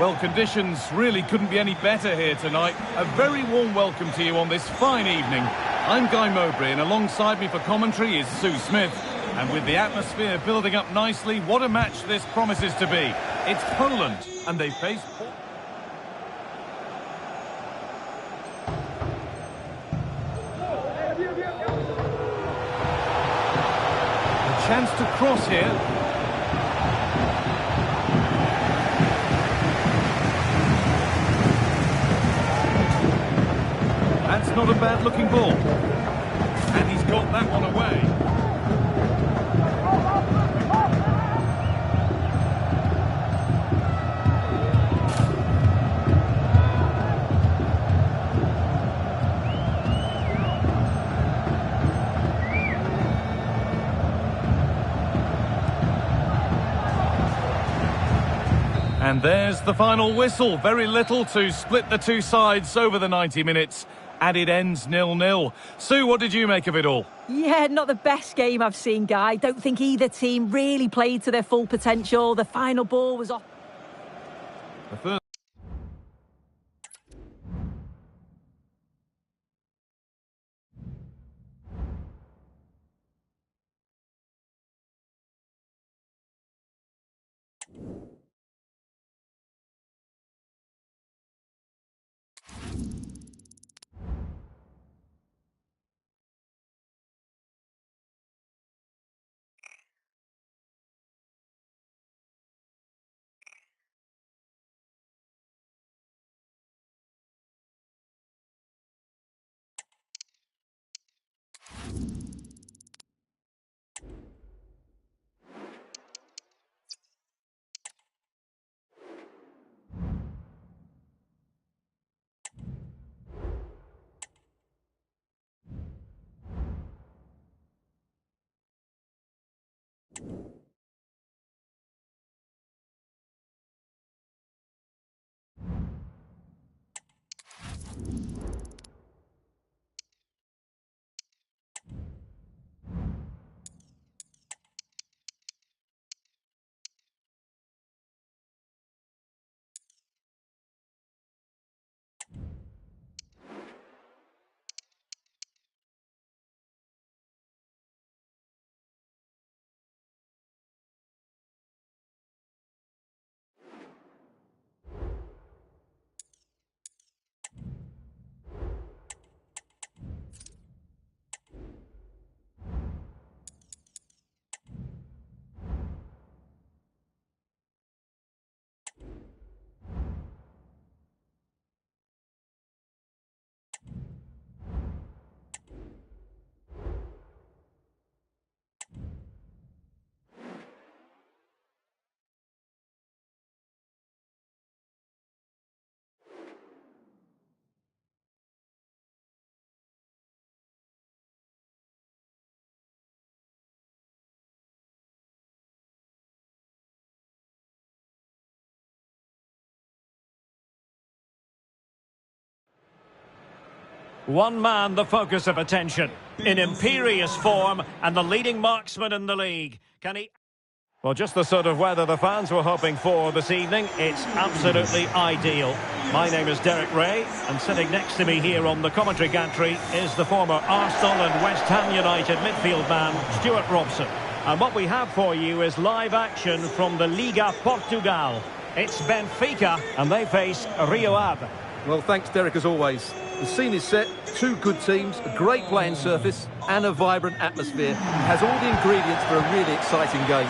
Well, conditions really couldn't be any better here tonight. A very warm welcome to you on this fine evening. I'm Guy Mowbray, and alongside me for commentary is Sue Smith. And with the atmosphere building up nicely, what a match this promises to be. It's Poland, and they face Portugal. A chance to cross here. That's not a bad-looking ball. And he's got that one away. And there's the final whistle. Very little to split the two sides over the 90 minutes. And it ends 0-0. Sue, what did you make of it all? Yeah, not the best game I've seen, Guy. Don't think either team really played to their full potential. The final ball was off. The first... One man the focus of attention, in imperious form and the leading marksman in the league. Can he... Well, just the sort of weather the fans were hoping for this evening. It's absolutely ideal. My name is Derek Ray, and sitting next to me here on the commentary gantry is the former Arsenal and West Ham United midfield man, Stuart Robson. And what we have for you is live action from the Liga Portugal. It's Benfica, and they face Rio Ave. Well, thanks, Derek, as always. The scene is set, two good teams, a great playing surface and a vibrant atmosphere. It has all the ingredients for a really exciting game.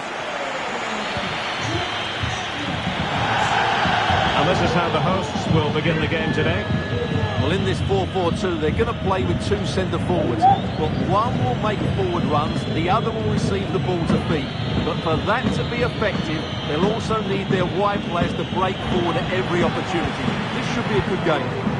And this is how the hosts will begin the game today. Well, in this 4-4-2, they're going to play with two centre-forwards. But one will make forward runs, the other will receive the ball to feet. But for that to be effective, they'll also need their wide players to break forward at every opportunity. This should be a good game.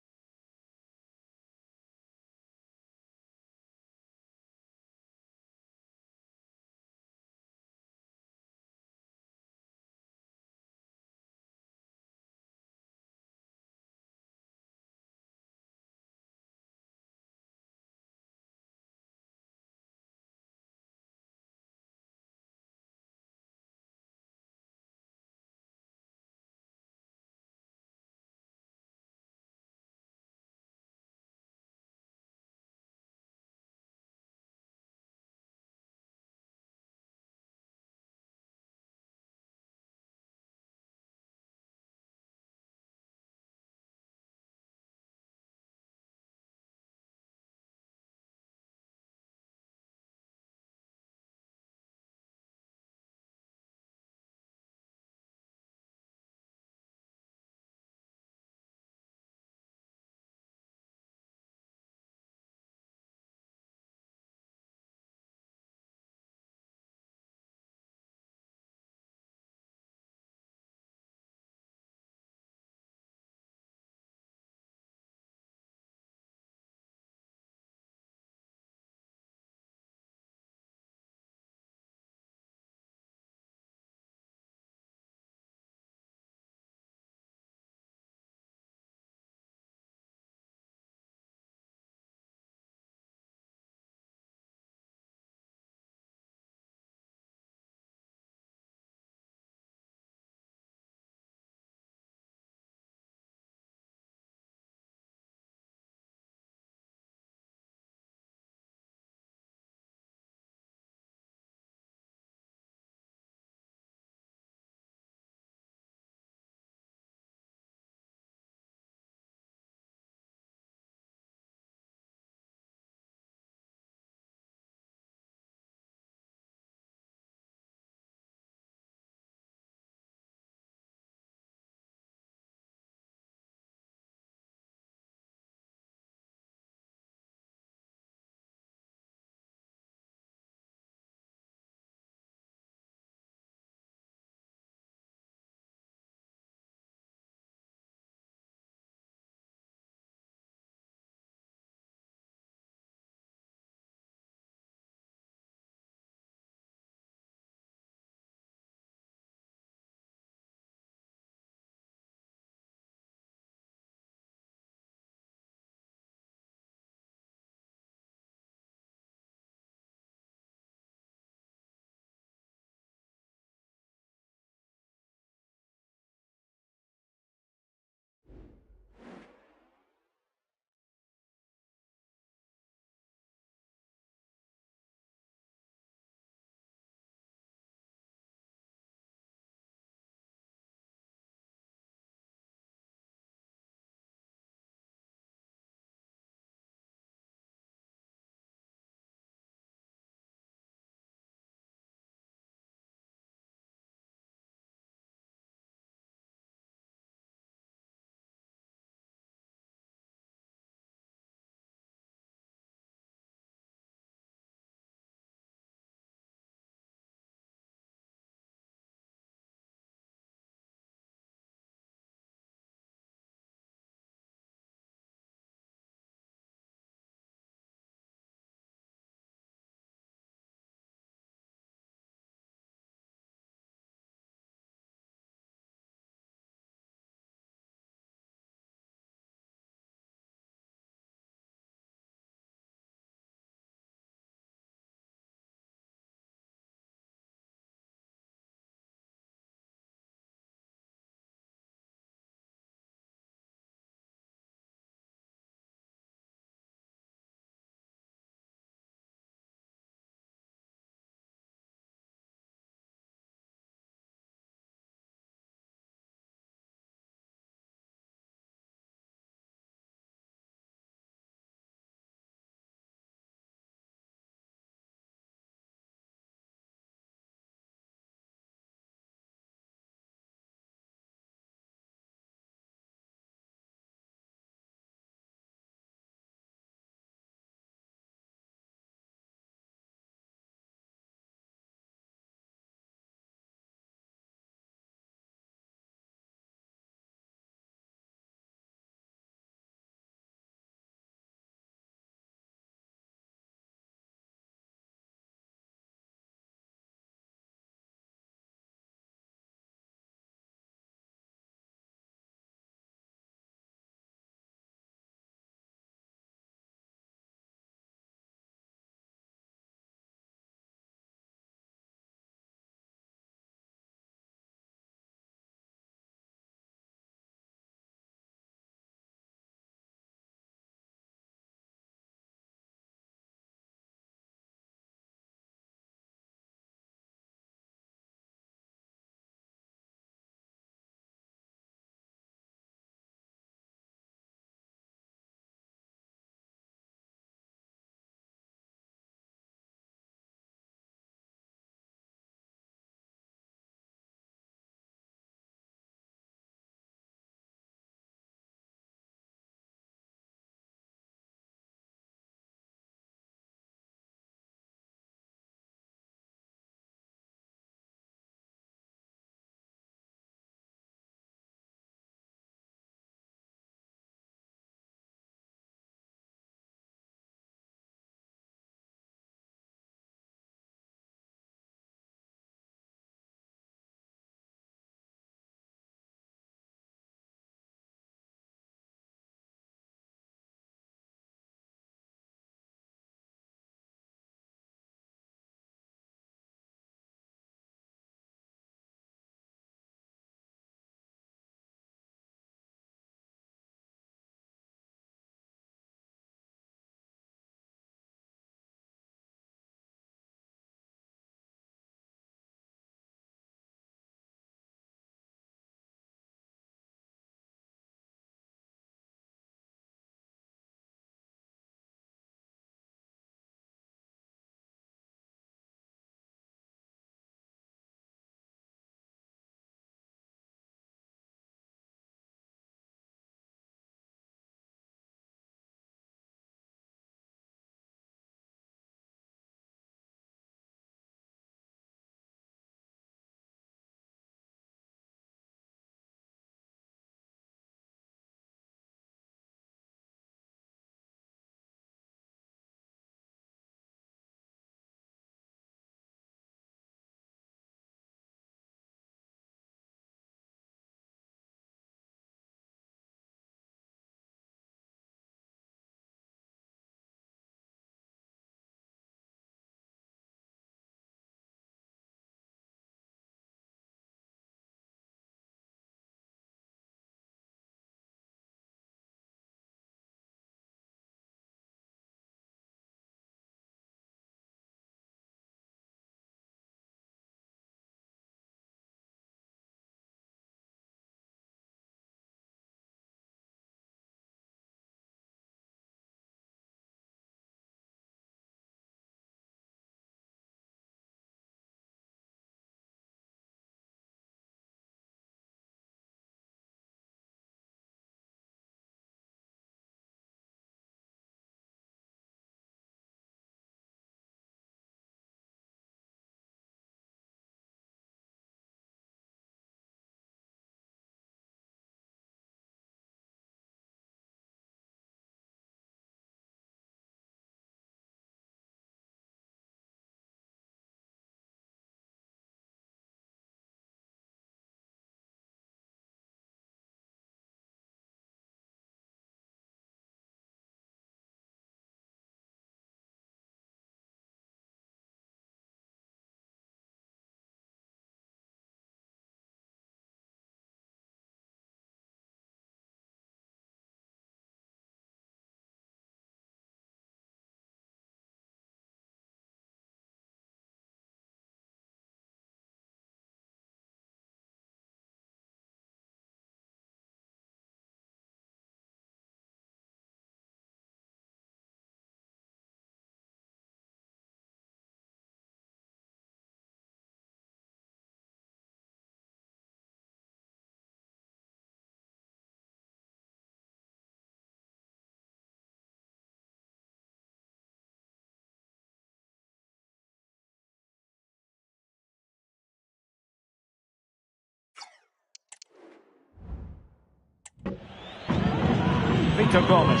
Victor Gomes.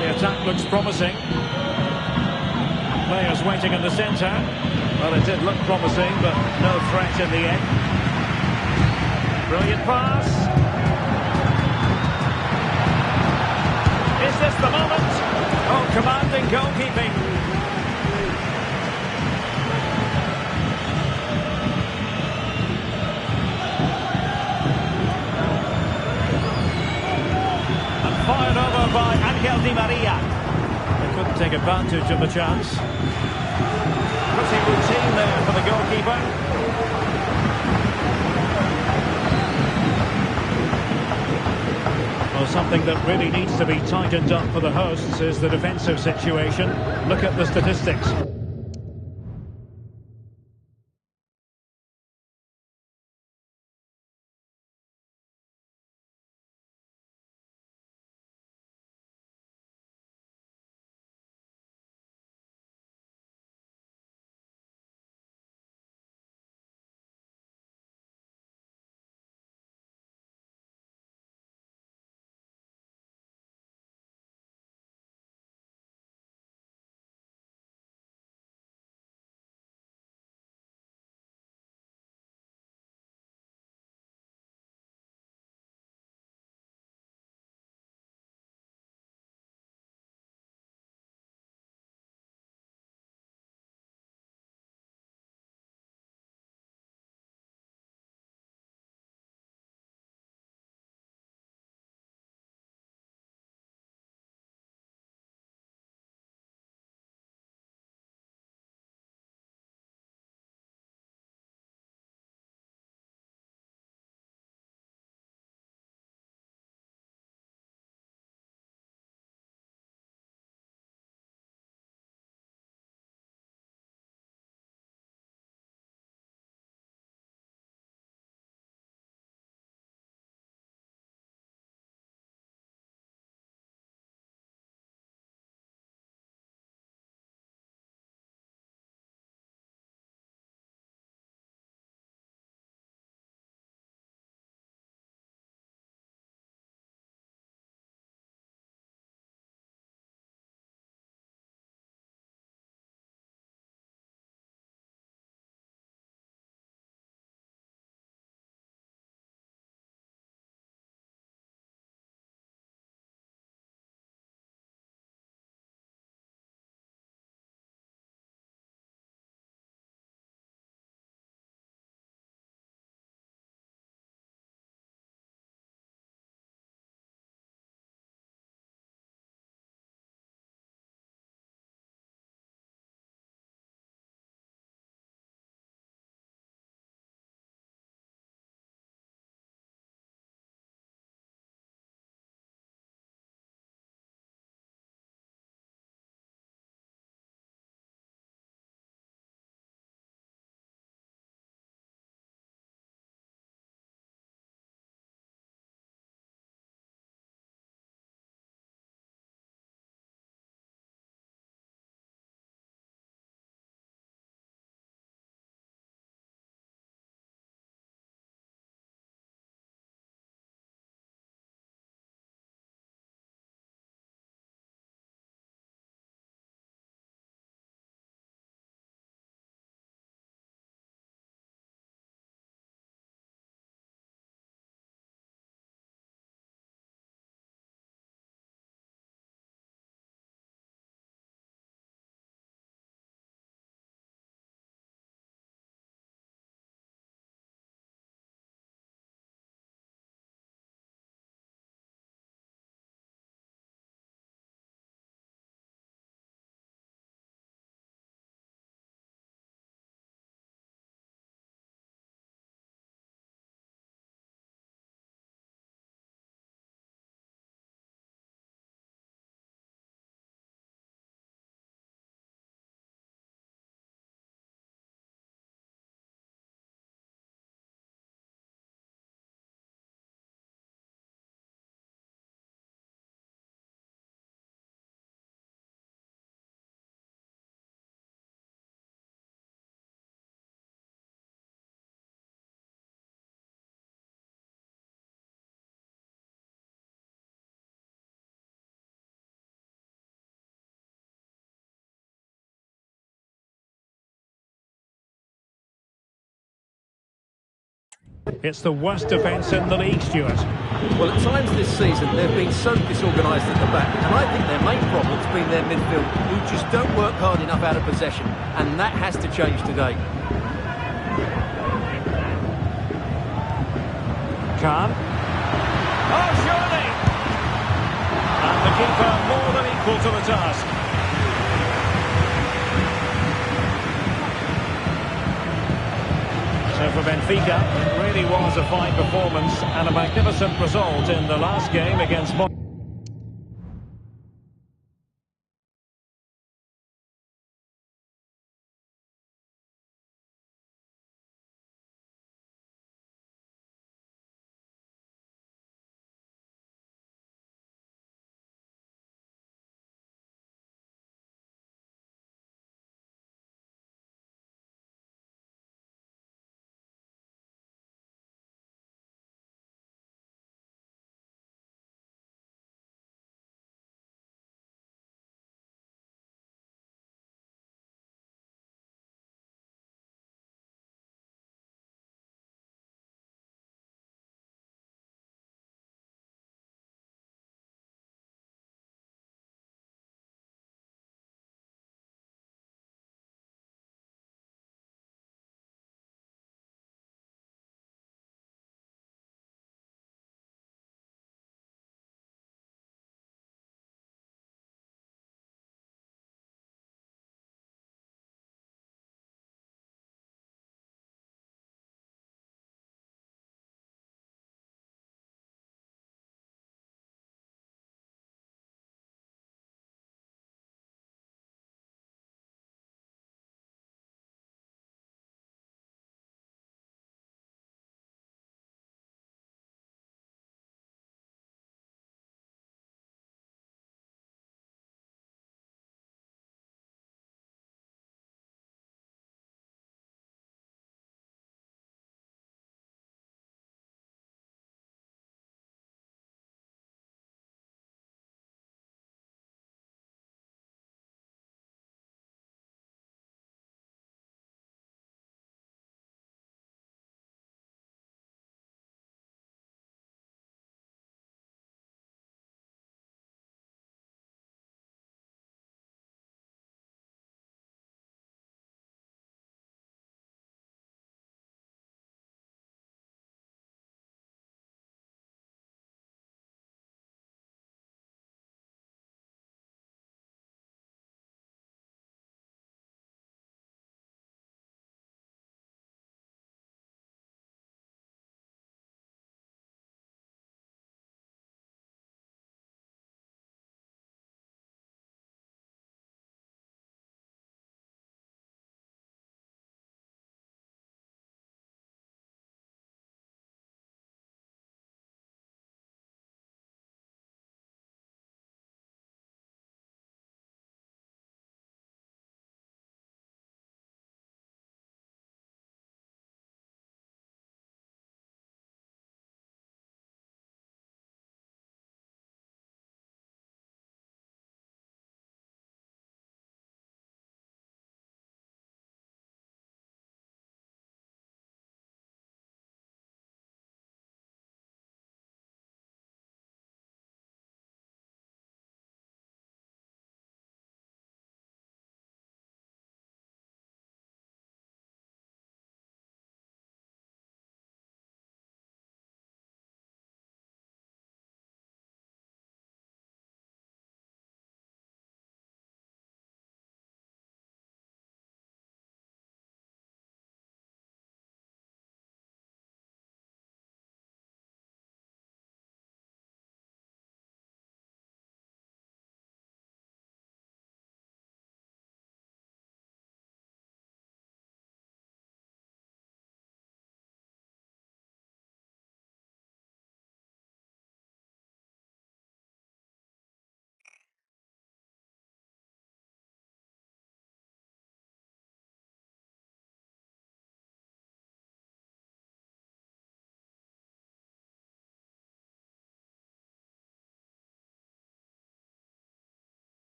The attack looks promising. Players waiting in the centre. Well, it did look promising, but no threat in the end. Brilliant pass. Is this the moment? Oh, commanding goalkeeping. Fired over by Angel Di Maria. They couldn't take advantage of the chance. Pretty routine there for the goalkeeper. Well, something that really needs to be tightened up for the hosts is the defensive situation. Look at the statistics. It's the worst defence in the league, Stuart. Well, at times this season, they've been so disorganised at the back, and I think their main problem's been their midfield, who just don't work hard enough out of possession, and that has to change today. Khan. Oh, surely! And the keeper more than equal to the task. So for Benfica, it really was a fine performance and a magnificent result in the last game against Portugal.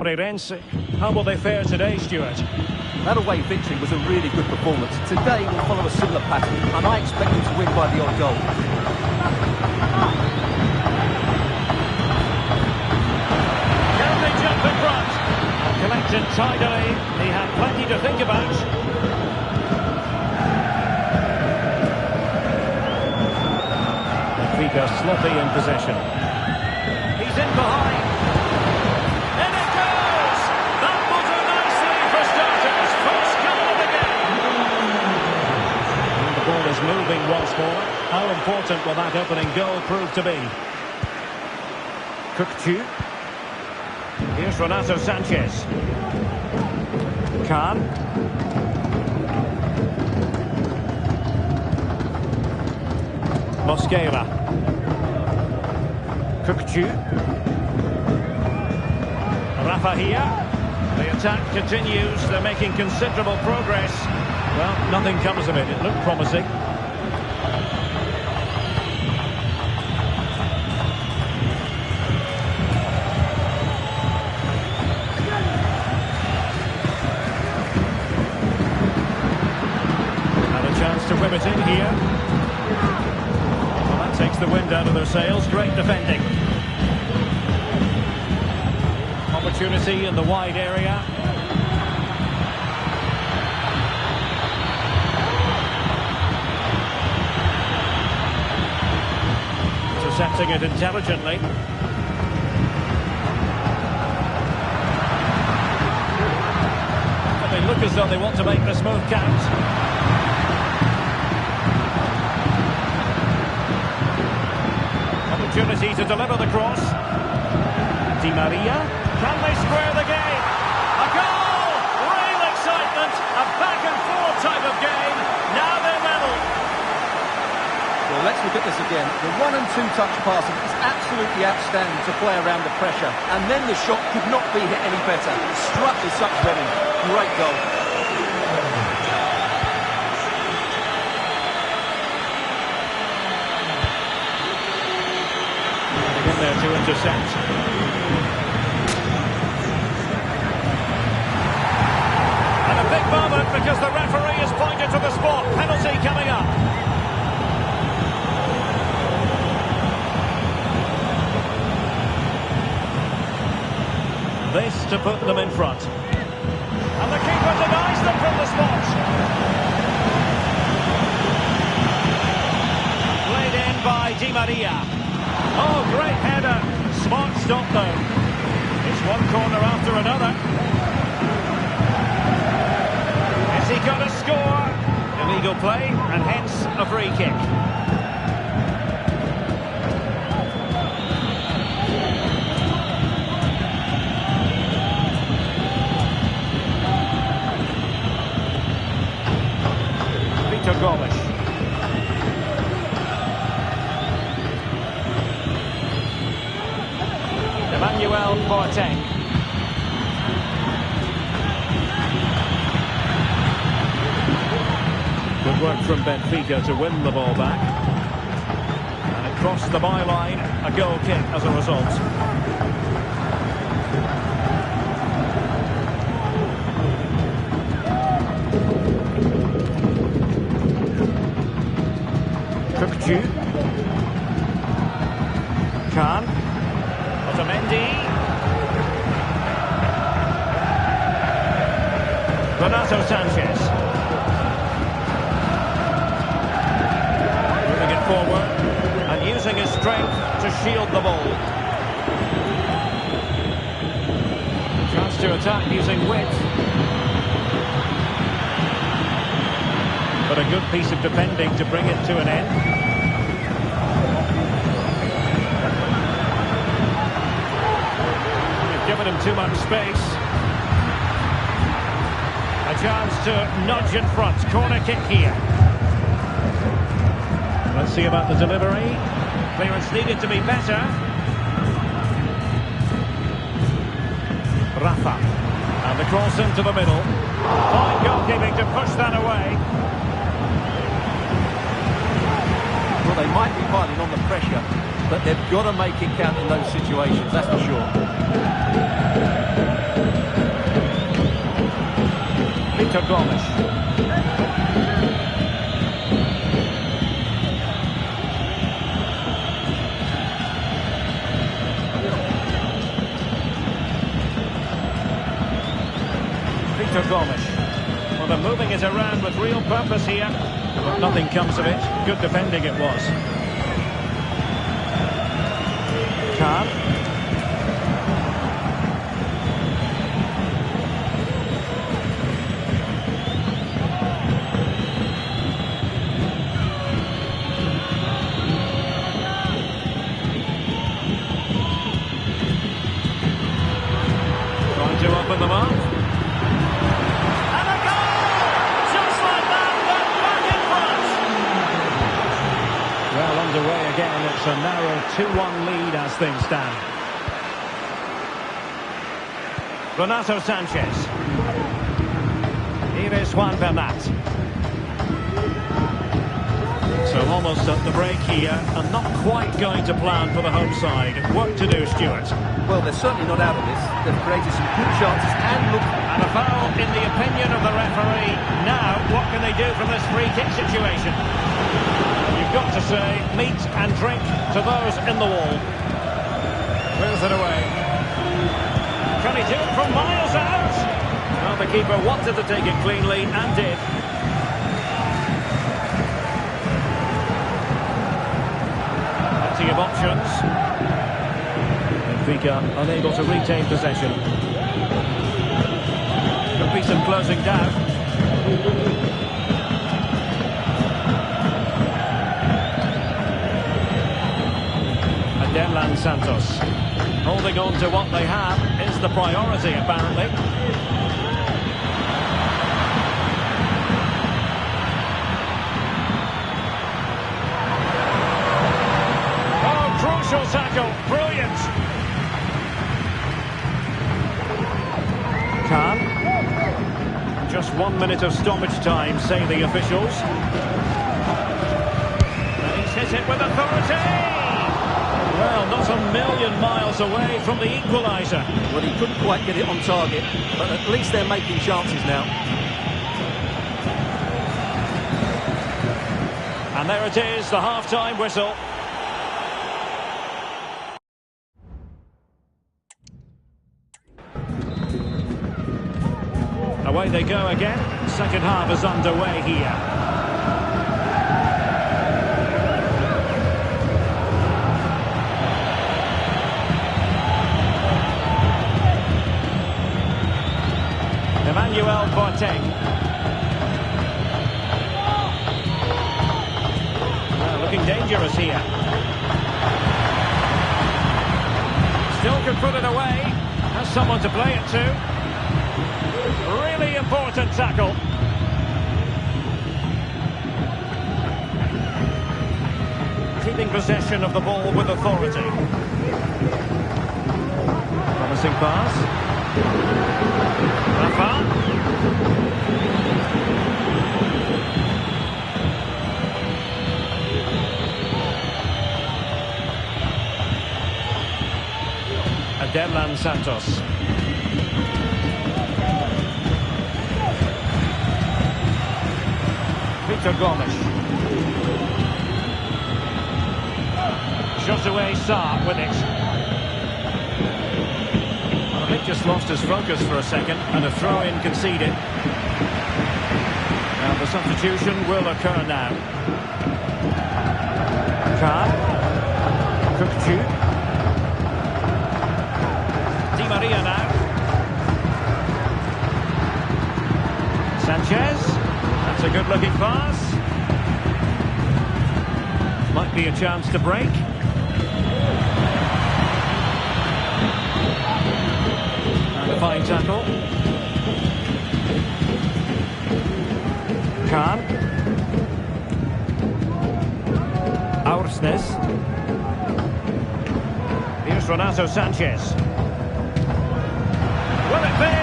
Prerense. How will they fare today, Stuart? That away victory was a really good performance. Today will follow a similar pattern, and I expect them to win by the odd goal. Can they jump in front? Collected tidily. He had plenty to think about. Benfica sloppy in possession. He's in behind. And it goes! That will do nicely for starters. First goal of the game. And the ball is moving once more. How important will that opening goal prove to be? Kukulkan. Here's Renato Sanchez. Khan. Mosquera. Kukulkan. Rafa here. The attack continues. They're making considerable progress. Well, nothing comes of it. It looked promising. Chance to whip it in here. Well, that takes the wind out of their sails. Great defending. Opportunity in the wide area. Intercepting it intelligently. But they look as though they want to make this move count. Opportunity to deliver the cross. Di Maria. Can they square the game? A goal! Real excitement. A back-and-forth type of game. Now they're level. Well, let's look at this again. The 1- and 2-touch passing is absolutely outstanding to play around the pressure. And then the shot could not be hit any better. Struck with such venom. Great goal. There to intercept. And a big moment because the referee has pointed to the spot. Penalty coming up. This to put them in front. And the keeper denies them from the spot. Played in by Di Maria. Oh, great header. Smart stop, though. It's one corner after another. Has he got a score? Illegal play, and hence a free kick. Vito Gomes. Emmanuel Boateng. Good work from Benfica to win the ball back. And it crossed the byline, a goal kick as a result. Kukulkan. Khan. Otamendi. Renato Sanchez. Moving it forward and using his strength to shield the ball. Chance to attack using width. But a good piece of defending to bring it to an end. Given him too much space. A chance to nudge in front. Corner kick here. Let's see about the delivery. Clearance needed to be better. Rafa. And the cross into the middle. Fine goalkeeping to push that away. Well, they might be fighting on the pressure, but they've got to make it count in those situations, that's for sure. Victor Gomes. Victor Gomes. Well, they're moving it around with real purpose here, but nothing comes of it. Good defending it was. Khan. Trying to open them up. Underway again. It's a narrow 2-1 lead as things stand. Renato Sanchez. Here is Juan Bernat. So almost at the break here, and not quite going to plan for the home side. Work to do, Stuart. Well, they're certainly not out of this. They've created some good chances and look. And a foul in the opinion of the referee. Now, what can they do from this free kick situation? You've got to say, meat and drink to those in the wall. Wheels it away. Can he do it from miles out? Well, the keeper wanted to take it cleanly and did. Plenty of options. Benfica unable to retain possession. Could be some closing down. Adelan Santos. Holding on to what they have is the priority, apparently. Oh, crucial tackle. Brilliant. Khan. Just 1 minute of stoppage time, say the officials. And he's hit it with authority. Well, not a million miles away from the equaliser. Well, he couldn't quite get it on target, but at least they're making chances now. And there it is, the half-time whistle. Away they go again. Second half is underway here. Emmanuel Boateng. Well, looking dangerous here. Still can put it away. Has someone to play it to. Really important tackle. Keeping possession of the ball with authority. Promising pass. Rafa. Adelan Santos. Victor Gomes. Josue Sarr with it. Well, they've just lost his focus for a second and a throw-in conceded. Now the substitution will occur now. Khan. Kukulkan. Di Maria now. Sanchez. That's a good-looking pass. Might be a chance to break. And a fine tackle. Khan. Aursnes. Here's Renato Sanchez. Will it be?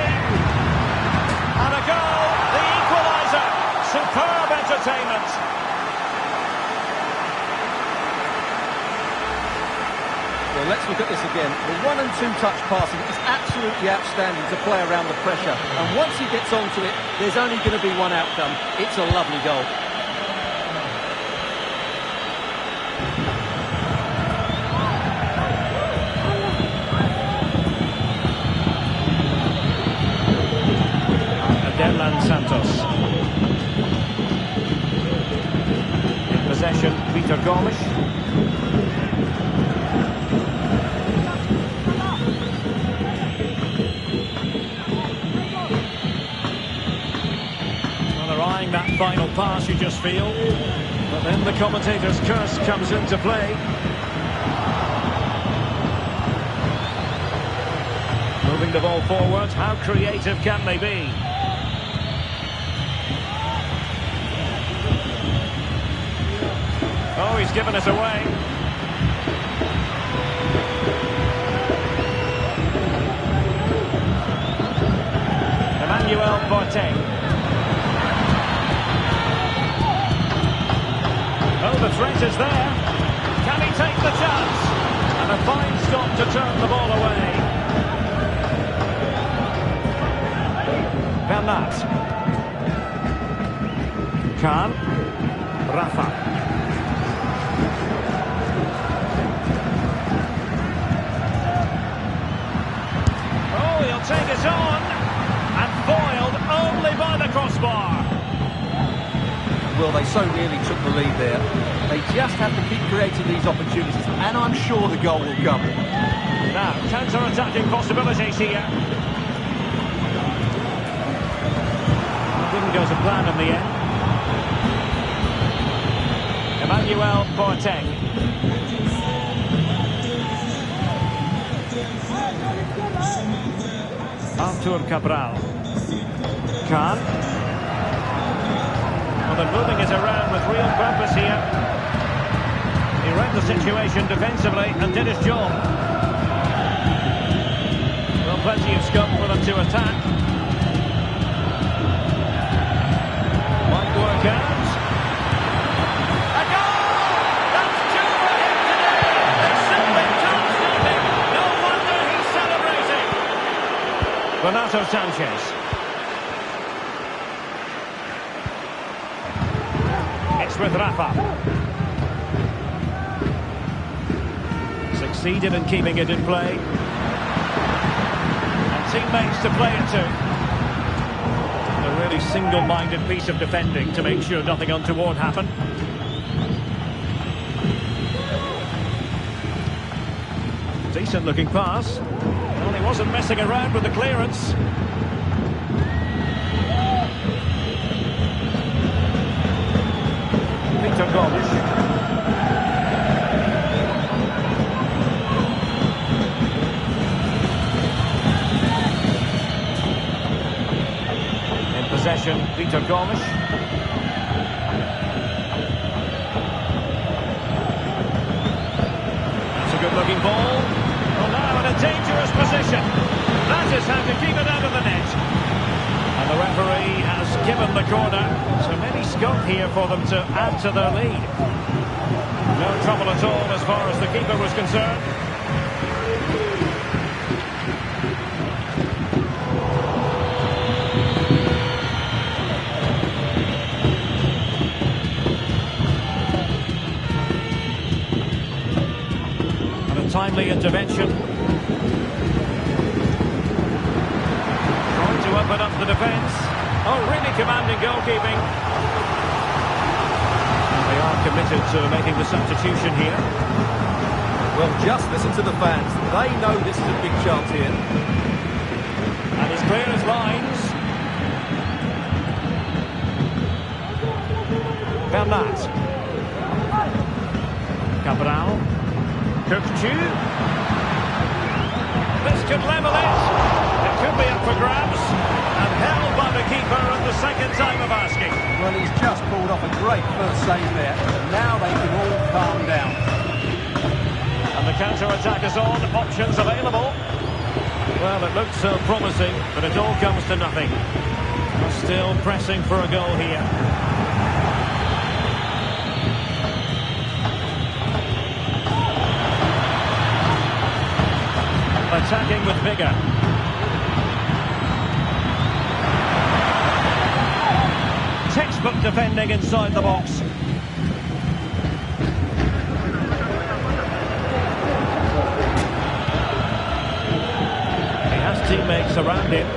And a goal! The equaliser! Superb entertainment! Well, Well, let's look at this again. The 1- and 2-touch passing is absolutely outstanding to play around the pressure. And once he gets onto it, there's only going to be one outcome. It's a lovely goal. Santos. In possession, Peter Gomes. Well, they're eyeing that final pass, you just feel. But then the commentator's curse comes into play. Moving the ball forward, how creative can they be? Oh, he's given it away. Emmanuel Boateng. Oh, the threat is there. Can he take the chance? And a fine stop to turn the ball away. Bernat. Khan. Rafa. Take it on, and foiled only by the crossbar. Well, they so nearly took the lead there. They just have to keep creating these opportunities, and I'm sure the goal will come. Now, counter-attacking possibilities here. It didn't go to plan in the end. Emmanuel Boateng. Artur Cabral. Khan. Well, they're moving it around with real purpose here. He read the situation defensively and did his job. Well, plenty of scope for them to attack. Might work out. A goal! That's two for him today! They simply can't stop him! No wonder he's celebrating! Renato Sanchez. It's with Rafa. Succeeded in keeping it in play. And teammates to play it to. A really single-minded piece of defending to make sure nothing untoward happened. Decent-looking pass. Well, he wasn't messing around with the clearance. Peter Gomes. In possession, Peter Gomes. That's a good-looking ball. Well, now in a dangerous position. That is how to keep it out of the net. And the referee has given the corner. So many scope here for them to add to their lead. No trouble at all as far as the keeper was concerned. And a timely intervention. Trying to open up the defence. Oh, really commanding goalkeeping. And they are committed to making the substitution here. Well, just listen to the fans. They know this is a big chance here. And he's clear as lines. Bernat. Cabral. Kukçu. This could level it. It could be up for grabs. And held by the keeper at the second time of asking. Well, he's just pulled off a great first save there. Now they can all calm down. And the counter-attack is on. Options available. Well, it looked so promising, but it all comes to nothing. Still pressing for a goal here. attacking with vigour. Textbook defending inside the box. He has teammates around him.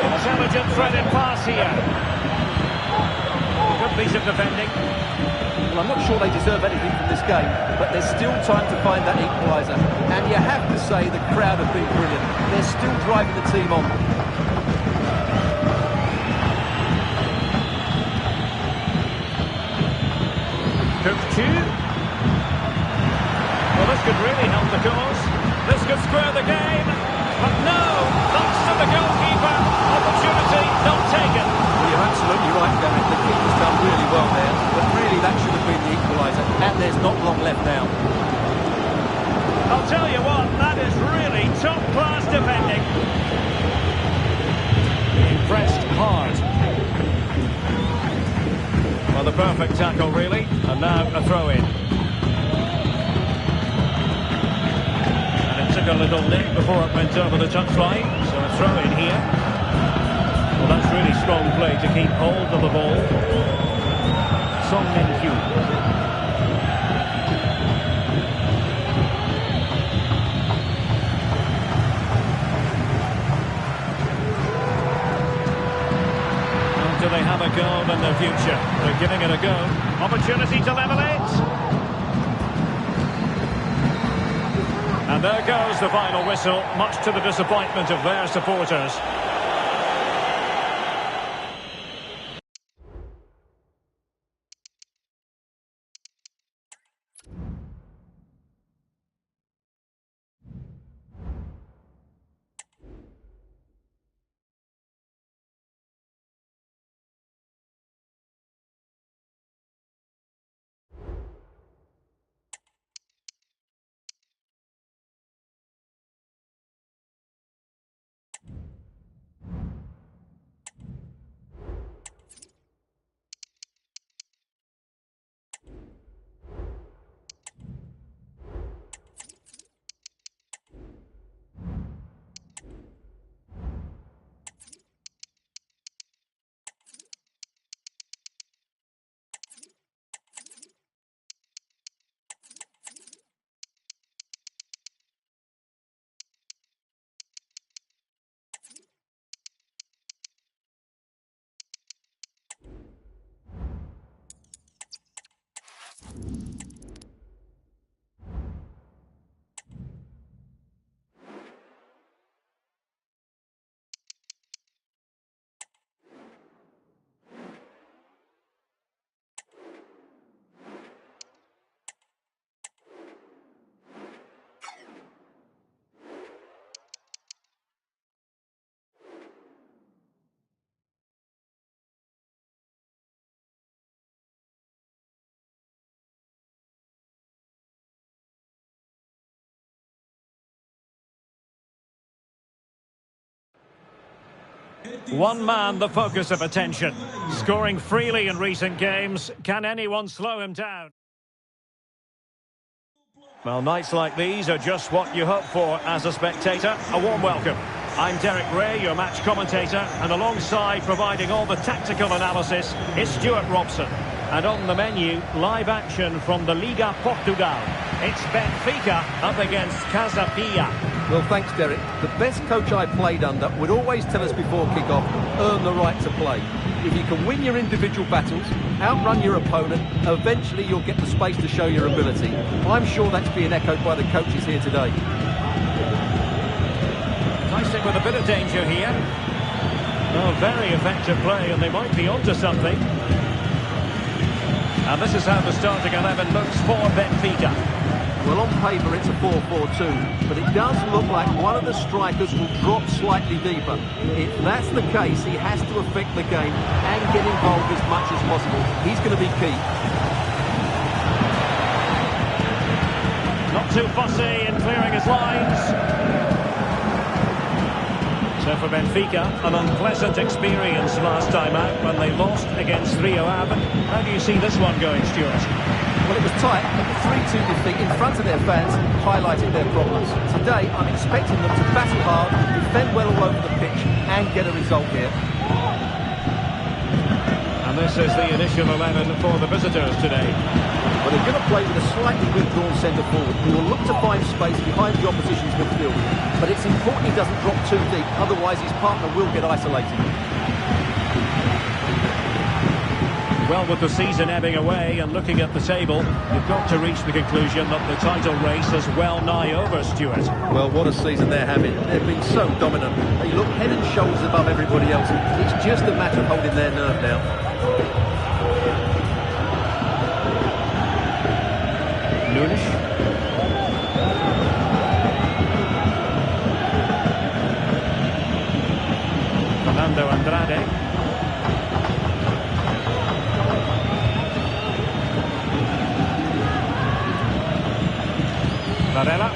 Intelligent threaded pass here. Good piece of defending. Well, I'm not sure they deserve anything from this game, but there's still time to find that equaliser. And you have to say the crowd have been brilliant. They're still driving the team on. Kukulkan. Well, this could really help the cause. This could square the game. But no, thanks to the goalkeeper. Opportunity not taken. Well, you're absolutely right, Derek. The keeper's done really well there. But really, that should have been the equaliser. And there's not long left now. I'll tell you what, that is really top-class defending. Being pressed hard. Well, the perfect tackle, really. And now a throw-in. And it took a little nip before it went over the touchline. So a throw-in here. Well, that's really strong play to keep hold of the ball. Song Min-Hyu. Do they have a goal in their future? They're giving it a go. Opportunity to level it. And there goes the final whistle, much to the disappointment of their supporters. One man the focus of attention. Scoring freely in recent games. Can anyone slow him down? Well, nights like these are just what you hope for as a spectator. A warm welcome. I'm Derek Ray, your match commentator, and alongside providing all the tactical analysis is Stuart Robson. And on the menu, live action from the Liga Portugal. It's Benfica up against Casa Pia. Well, thanks, Derek. The best coach I played under would always tell us before kick-off, earn the right to play. If you can win your individual battles, outrun your opponent, eventually you'll get the space to show your ability. I'm sure that's being echoed by the coaches here today. Facing with a bit of danger here. Oh, very effective play, and they might be onto something. And this is how the starting 11 looks for Benfica. Well, on paper it's a 4-4-2, but it does look like one of the strikers will drop slightly deeper. If that's the case, he has to affect the game and get involved as much as possible. He's going to be key. Not too fussy in clearing his lines. So for Benfica, an unpleasant experience last time out when they lost against Rio Ave. How do you see this one going, Stuart? Well, it was tight, but the 3-2 defeat in front of their fans highlighted their problems. Today, I'm expecting them to battle hard, defend well all over the pitch, and get a result here. And this is the initial 11 for the visitors today. Well, they're going to play with a slightly withdrawn centre-forward who will look to find space behind the opposition's midfield. But it's important he doesn't drop too deep, otherwise his partner will get isolated. Well, with the season ebbing away and looking at the table, you've got to reach the conclusion that the title race is well nigh over, Stuart. Well, what a season they're having. They've been so dominant. They look head and shoulders above everybody else. It's just a matter of holding their nerve now. Nunes. Fernando Andrade. Varela.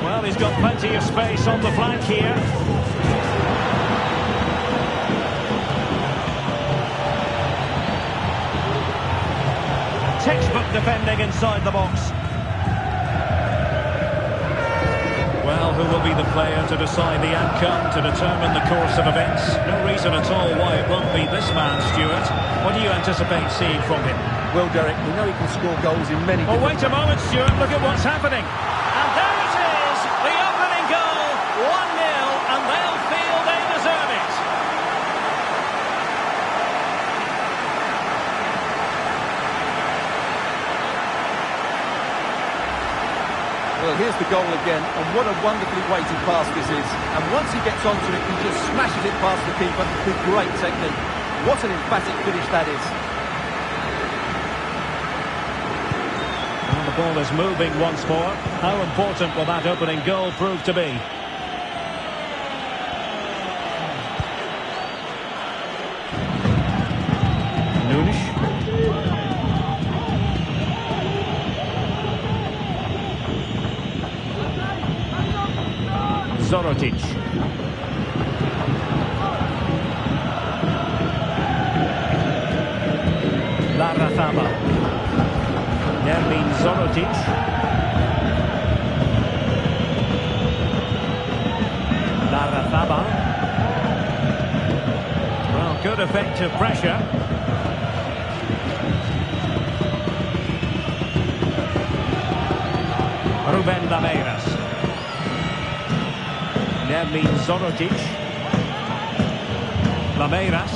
Well, he's got plenty of space on the flank here. Textbook defending inside the box. Well, who will be the player to decide the outcome, to determine the course of events? No reason at all why it won't be this man, Stuart. What do you anticipate seeing from him? Well, Derek, we know he can score goals in many Oh, wait a moment, Stuart. Look at what's happening. And there it is, the opening goal, 1-0, and they'll feel they deserve it. Well, here's the goal again, and what a wonderfully weighted pass this is. And once he gets onto it, he just smashes it past the keeper with great technique. What an emphatic finish that is. And the ball is moving once more. How important will that opening goal prove to be? Nunes. Zorotic. Larrazaba. Nermin Zorotic. Larrazaba. Well, good effective pressure. Ruben Lameiras. Nermin Zorotic. Lameiras.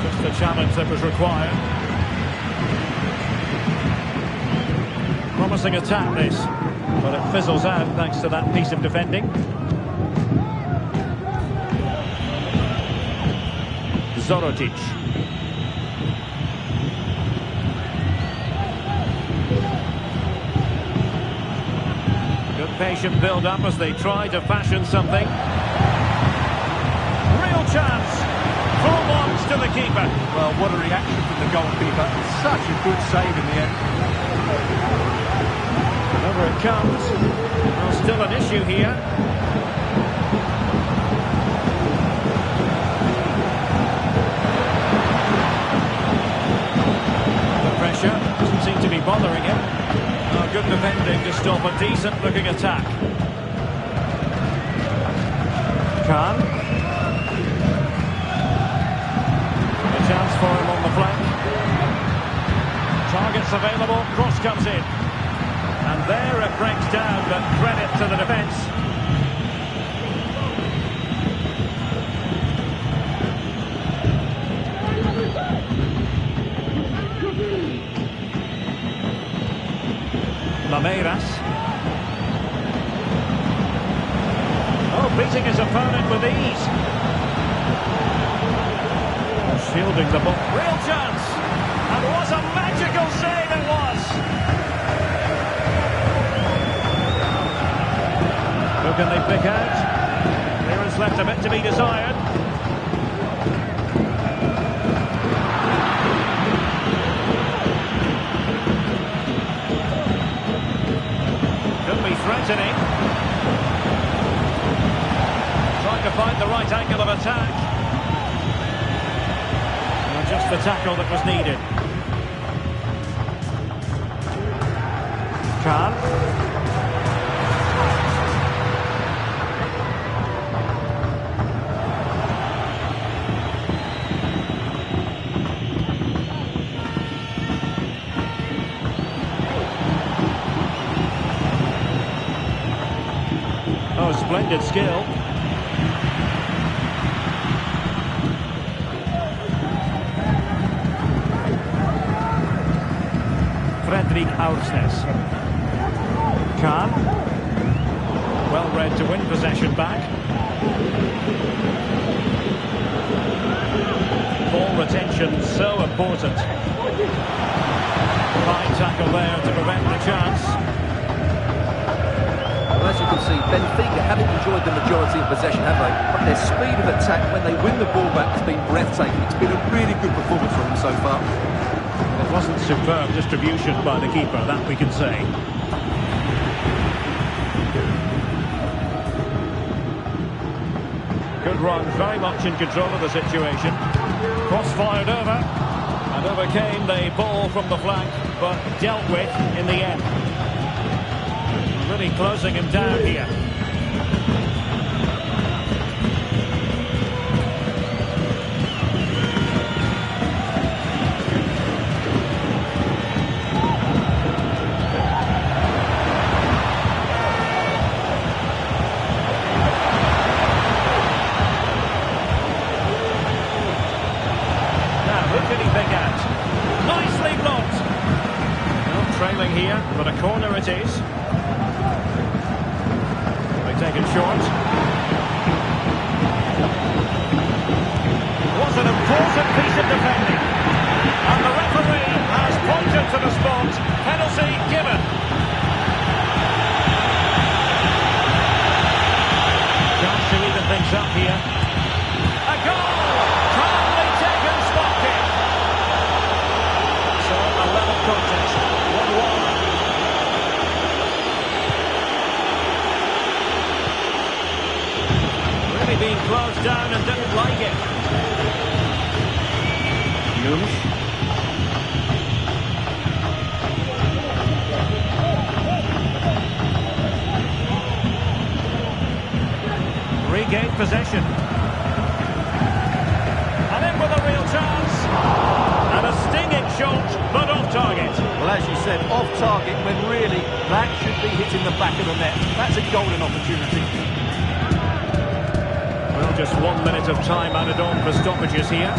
Just the challenge that was required. Promising attack this, but it fizzles out thanks to that piece of defending. Zorotic. Patient build-up as they try to fashion something. Real chance. Full marks to the keeper. Well, what a reaction from the goalkeeper. Such a good save in the end. Over it comes. Well, still an issue here. The pressure doesn't seem to be bothering him. Oh, good defending to stop a decent-looking attack. Khan. A chance for him on the flank. Targets available, cross comes in. And there it breaks down, but credit to the defence. Lameiras. Oh, beating his opponent with ease. Shielding the ball. Real chance. And what a magical save it was. Who can they pick out? Clearance left a bit to be desired. Anthony. Trying to find the right angle of attack. And just the tackle that was needed. Khan. Oh, splendid skill. Fredrik Aursnes. Khan. Well read to win possession back. Ball retention so important. Fine tackle there to prevent the chance. Well, as you can see, Benfica haven't enjoyed the majority of possession, have they? But their speed of attack when they win the ball back has been breathtaking. It's been a really good performance from them so far. It wasn't superb distribution by the keeper, that we can say. Good run, very much in control of the situation. Cross fired over, and overcame the ball from the flank, but dealt with in the end. Really closing him down here. Now, who can he pick out? Nicely blocked. Well, trailing here, but a corner it is. Taken short. Was an important piece of defending. And the referee has pointed to the spot. Penalty given. Chance to even things up here. A goal! Calmly taken spot kick. So a level contest. 1-1. Being closed down and didn't like it. Hughes. Regained possession. And in with a real chance. And a stinging shot, but off target. Well, as you said, off target when really that should be hitting the back of the net. That's a golden opportunity. Well, just 1 minute of time added on for stoppages here.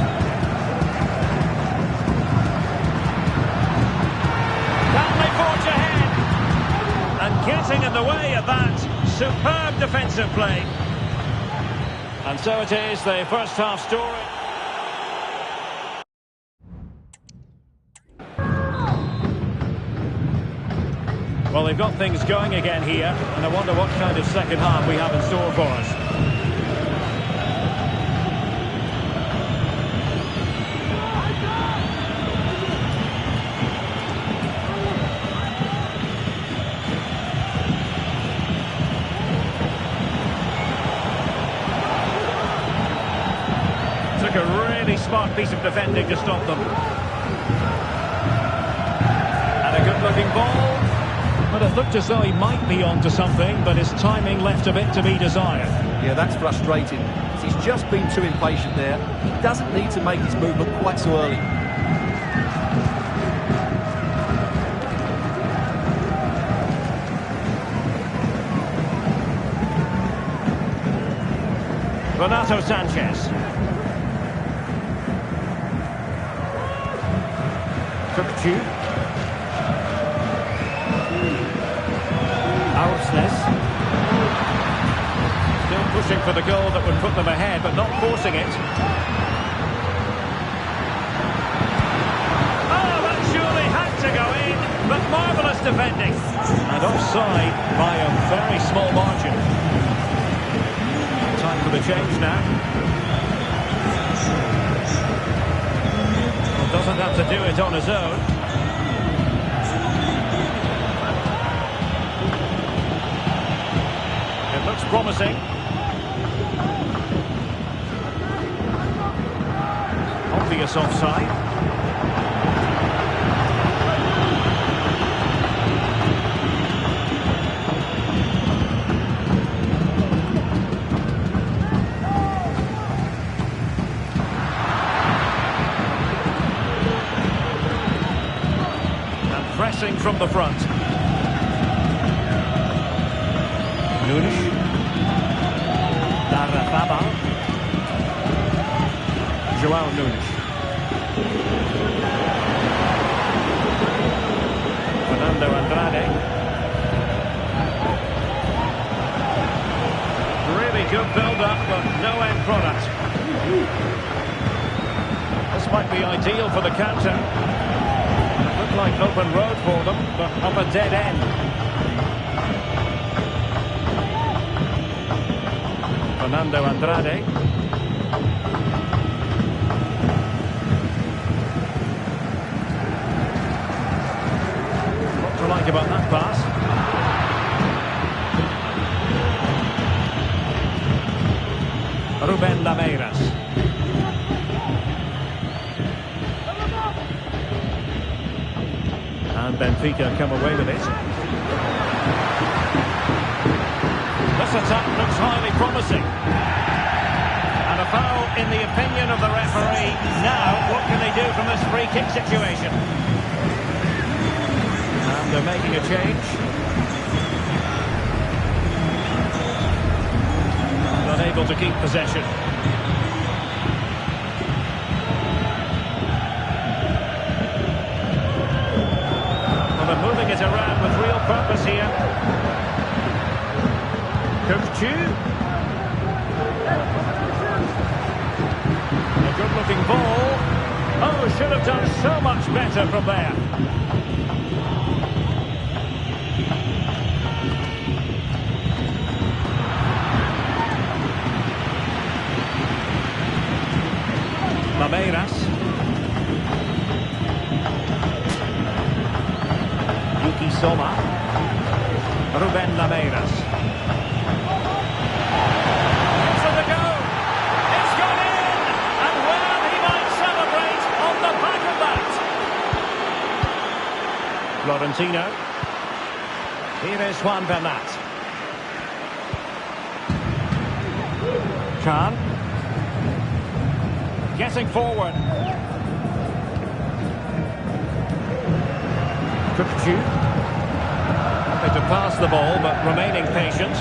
Can they forge ahead? And getting in the way of that superb defensive play. And so it is, the first half story. Well, they've got things going again here, and I wonder what kind of second half we have in store for us. Took a really smart piece of defending to stop them. And a good-looking ball. But it looked as though he might be onto something, but his timing left a bit to be desired. Yeah, that's frustrating. He's just been too impatient there. He doesn't need to make his movement quite so early. Renato Sanchez. Kukulkan. Aursnes. Still pushing for the goal that would put them ahead, but not forcing it. Oh, that surely had to go in, but marvellous defending. And offside by a very small margin. Time for the change now. Well, doesn't have to do it on his own. looks promising. Obvious offside. Pressing from the front. Nunes. Darrafaba. João Nunes. Fernando Andrade. Really good build-up, but no end product. This might be ideal for the counter. Looked like open road for them, but up a dead end. Fernando Andrade. What to like about that pass? Ruben Lameiras. And Benfica come away with it. This attack looks highly promising. And a foul in the opinion of the referee. Now, what can they do from this free kick situation? And they're making a change. And unable to keep possession. Moving it around with real purpose here. Kukulkan. A good-looking ball. Oh, should have done so much better from there. Lameiras. Soma. Ruben Lameiras. It's on the go. It's gone in. And well, he might celebrate on the back of that. Florentino. Here is Juan Bernat. Khan. Getting forward. Kukulkan. To pass the ball, but remaining patient.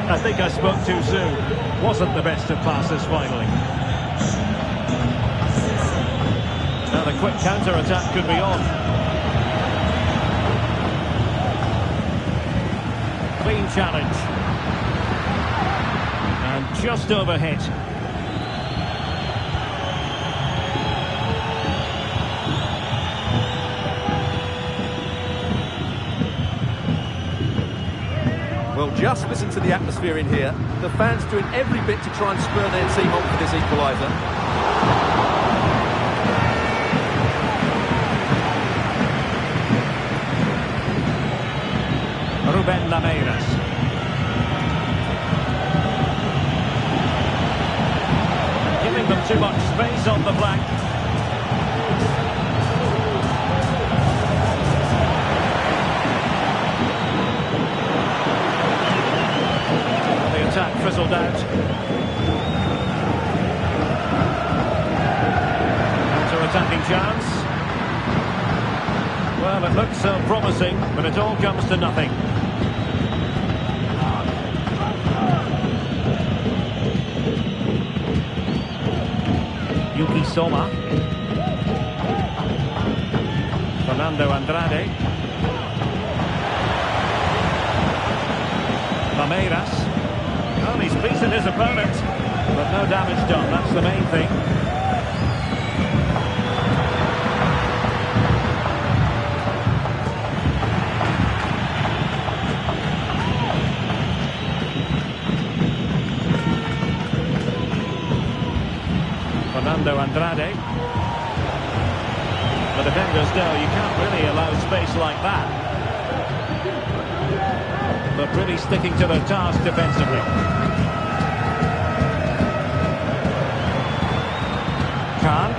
I think I spoke too soon. Wasn't the best of passes finally. Now the quick counter-attack could be on. Clean challenge. And just overhit. Well, just listen to the atmosphere in here. The fans doing every bit to try and spur their team on for this equaliser. Ruben Lameiras. Giving them too much space on the flank. Attack fizzled out. Counter-attacking chance. Well, it looks so promising, but it all comes to nothing. Yuki Soma. Fernando Andrade. Lameiras. Well, he's beaten his opponent, but no damage done, that's the main thing. Fernando Andrade. The defenders know you can't really allow space like that. but really sticking to their task defensively. Khan.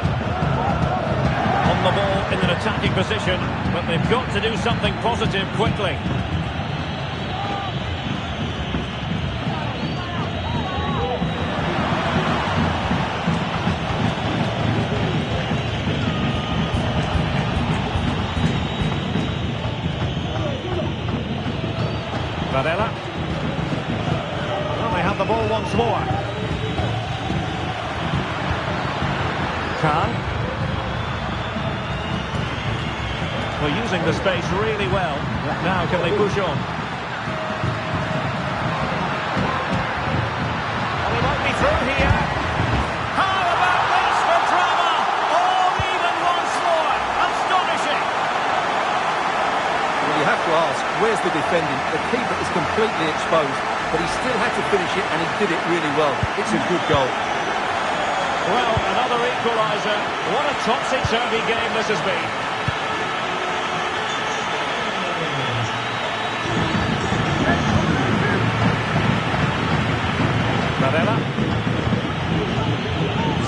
On the ball in an attacking position, but they've got to do something positive quickly. Varela. Well, they have the ball once more. Khan. Well, using the space really well. Now can they push on? Well, he might be through here. How about this for drama? All even once more. Astonishing. Well, you have to ask, where's the defending? The keeper is completely exposed, but he still had to finish it, and he did it really well. It's a good goal. Well, another equaliser. What a topsy-turvy game this has been. Varela.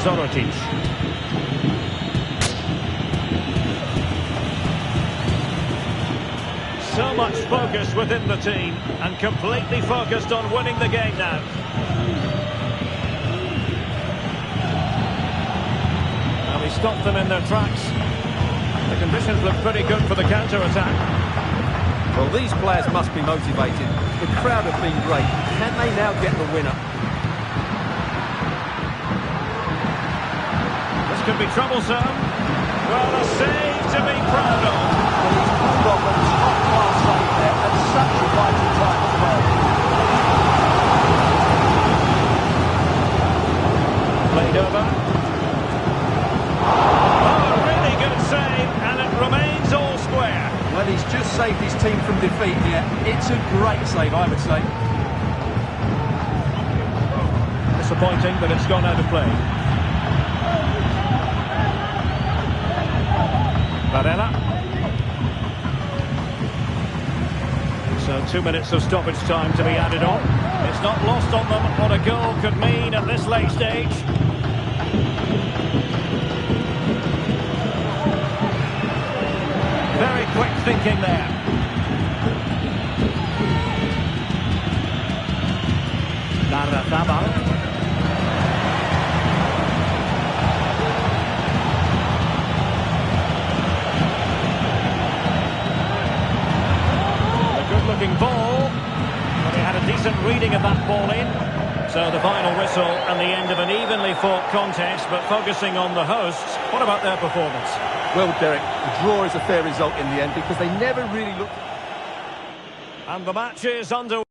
Zorotic. So much focus within the team, and completely focused on winning the game now. He stopped them in their tracks. The conditions look pretty good for the counter-attack. Well, these players must be motivated. The crowd have been great. Can they now get the winner? This could be troublesome. Well, a save to be proud of. Well, he's pulled off a top-class save there at such a vital time as well. Played over. Oh, a really good save, and it remains all square. Well, he's just saved his team from defeat here. It's a great save, I would say. Disappointing, but it's gone out of play. Varela. So 2 minutes of stoppage time to be added on. It's not lost on them what a goal could mean at this late stage. Very quick thinking there. Larrazabal. A good-looking ball. Well, they had a decent reading of that ball in. So the final whistle and the end of an evenly fought contest, but focusing on the hosts, what about their performance? Well, Derek, the draw is a fair result in the end because they never really looked... And the match is underway.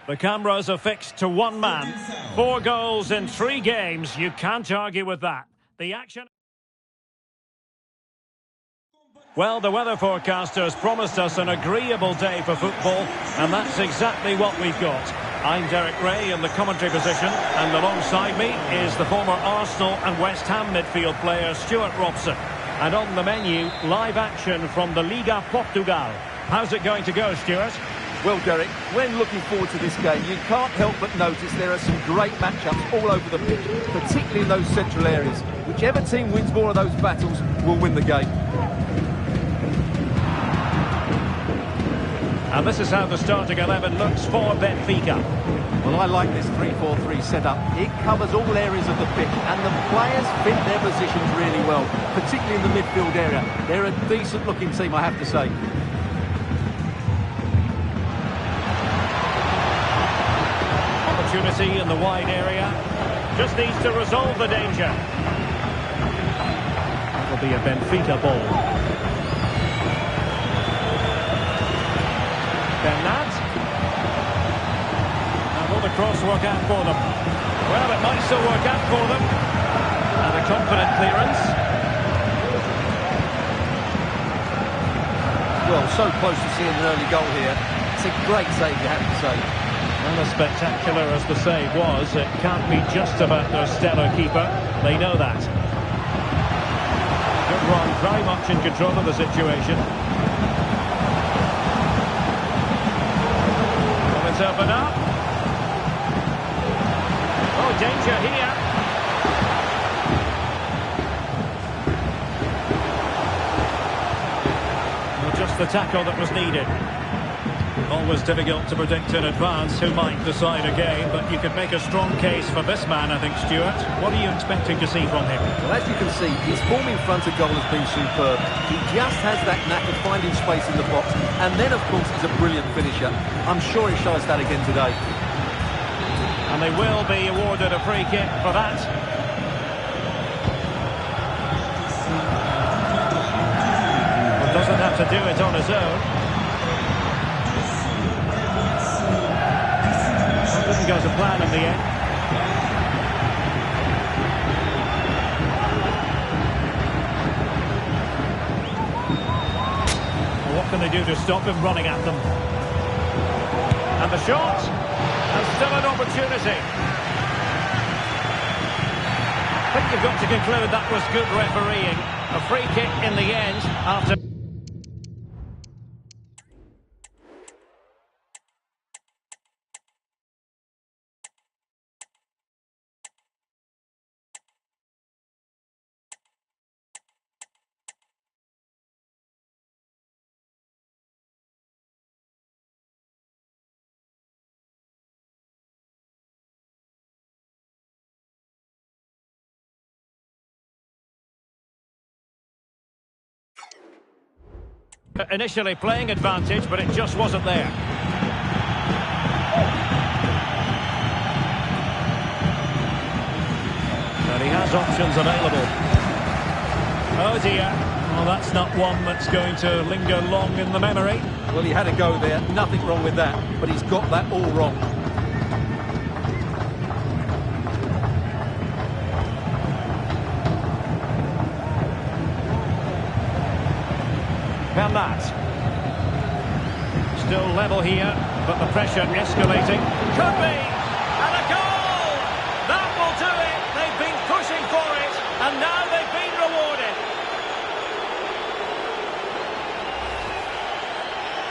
The cameras are fixed to one man. 4 goals in 3 games. You can't argue with that. The action... Well, the weather forecasters promised us an agreeable day for football, and that's exactly what we've got. I'm Derek Ray in the commentary position, and alongside me is the former Arsenal and West Ham midfield player Stuart Robson. And on the menu, live action from the Liga Portugal. How's it going to go, Stuart? Well, Derek, when looking forward to this game, you can't help but notice there are some great matchups all over the pitch, particularly in those central areas. Whichever team wins more of those battles will win the game. And this is how the starting 11 looks for Benfica. Well, I like this 3-4-3 setup. It covers all areas of the pitch, and the players fit their positions really well, particularly in the midfield area. They're a decent-looking team, I have to say. Opportunity in the wide area. Just needs to resolve the danger. That'll be a Benfica ball. Bernat. And will the cross work out for them? Well, it might still work out for them. And a confident clearance. Well, so close to seeing an early goal here. It's a great save, you have to say. And as spectacular as the save was, it can't be just about their stellar keeper. They know that. Good run, very much in control of the situation. Open up. Oh, danger here. Well, just the tackle that was needed. Always difficult to predict in advance who might decide a game, but you could make a strong case for this man, I think, Stuart. What are you expecting to see from him? Well, as you can see, his form in front of goal has been superb. He just has that knack of finding space in the box, and then, of course, he's a brilliant finisher. I'm sure he'll show us that again today. And they will be awarded a free kick for that. Well, doesn't have to do it on his own. Didn't go to plan in the end. Well, what can they do to stop him running at them? And the shot, and still an opportunity. I think you've got to conclude that was good refereeing. A free kick in the end after... Initially playing advantage, but it just wasn't there. And he has options available. Oh dear. Well, that's not one that's going to linger long in the memory. Well, he had a go there. Nothing wrong with that, but he's got that all wrong. Bernat. Still level here, but the pressure escalating. Could be! And a goal! That will do it! They've been pushing for it, and now they've been rewarded.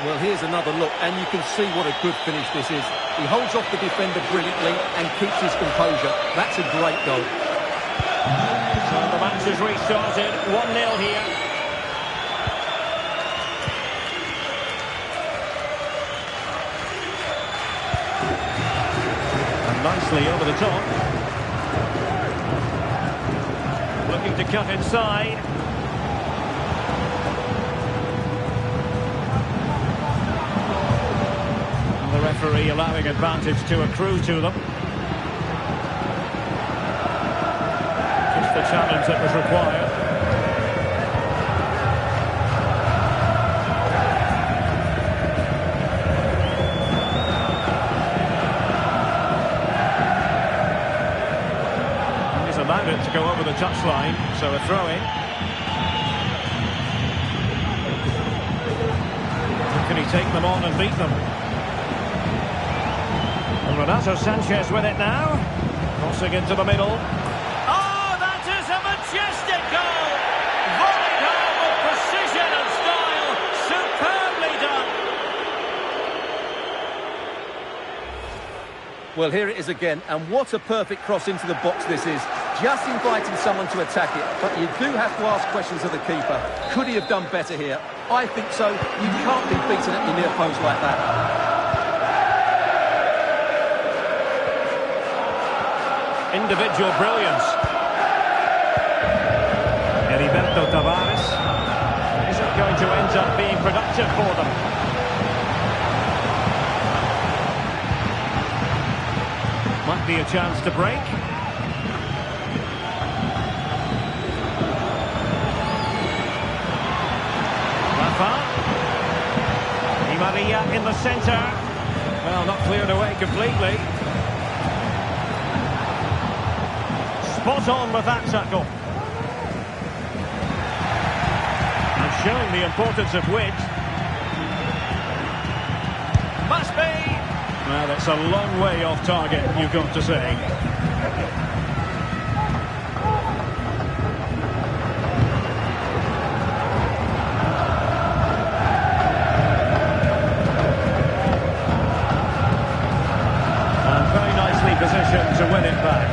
Well, here's another look, and you can see what a good finish this is. He holds off the defender brilliantly and keeps his composure. That's a great goal. So the match has restarted, 1-0 here. Nicely over the top. Looking to cut inside. And the referee allowing advantage to accrue to them. Just the challenge that was required. allowed it to go over the touchline, so a throw-in. Can he take them on and beat them? And Renato Sanchez with it now. Crossing into the middle. Oh, that is a majestic goal! Volleyed home with precision and style. Superbly done. Well, here it is again, and what a perfect cross into the box this is. Just inviting someone to attack it, but you do have to ask questions of the keeper. Could he have done better here? I think so. You can't be beaten at your near post like that. Individual brilliance. Heriberto Tavares isn't going to end up being productive for them. Might be a chance to break. Di Maria in the centre. Well, not cleared away completely. Spot on with that tackle. And showing the importance of width. Must be. Well, that's a long way off target, you've got to say. Position to win it back.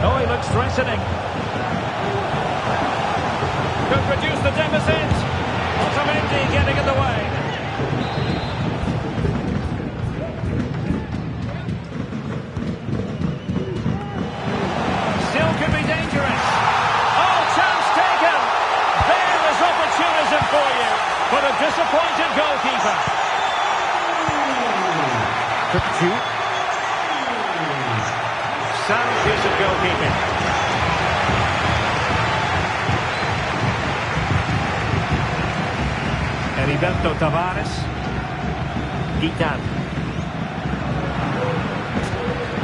Oh, he looks threatening. Could reduce the deficit. Otamendi getting in the way. Still could be dangerous. Oh, chance taken. There is opportunism for you. But a disappointed goalkeeper. Kukulkan. Sound piece of goalkeeping. Heriberto Tavares. Gitan.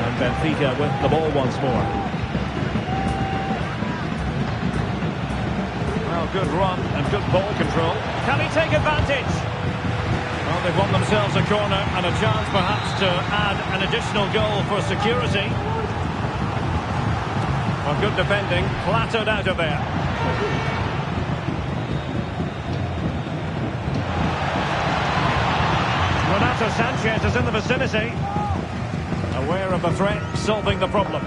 And Benfica with the ball once more. Good run and good ball control. Can he take advantage? Well, they've won themselves a corner and a chance perhaps to add an additional goal for security. Well, good defending, clattered out of there. Renato Sanchez is in the vicinity. Aware of the threat, solving the problem.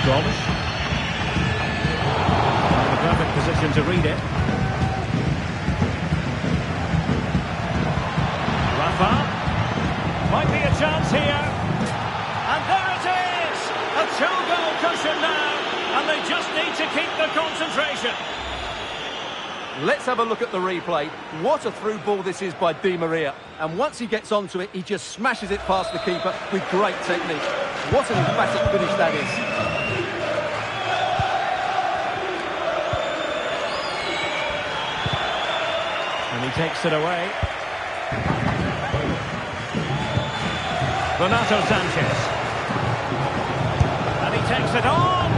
Gomes. Perfect position to read it. Rafa. Might be a chance here. And there it is! A two-goal cushion now. And they just need to keep the concentration. Let's have a look at the replay. What a through ball this is by Di Maria. And once he gets onto it, he just smashes it past the keeper with great technique. What an emphatic finish that is. And he takes it away. Renato Sanchez. And he takes it on.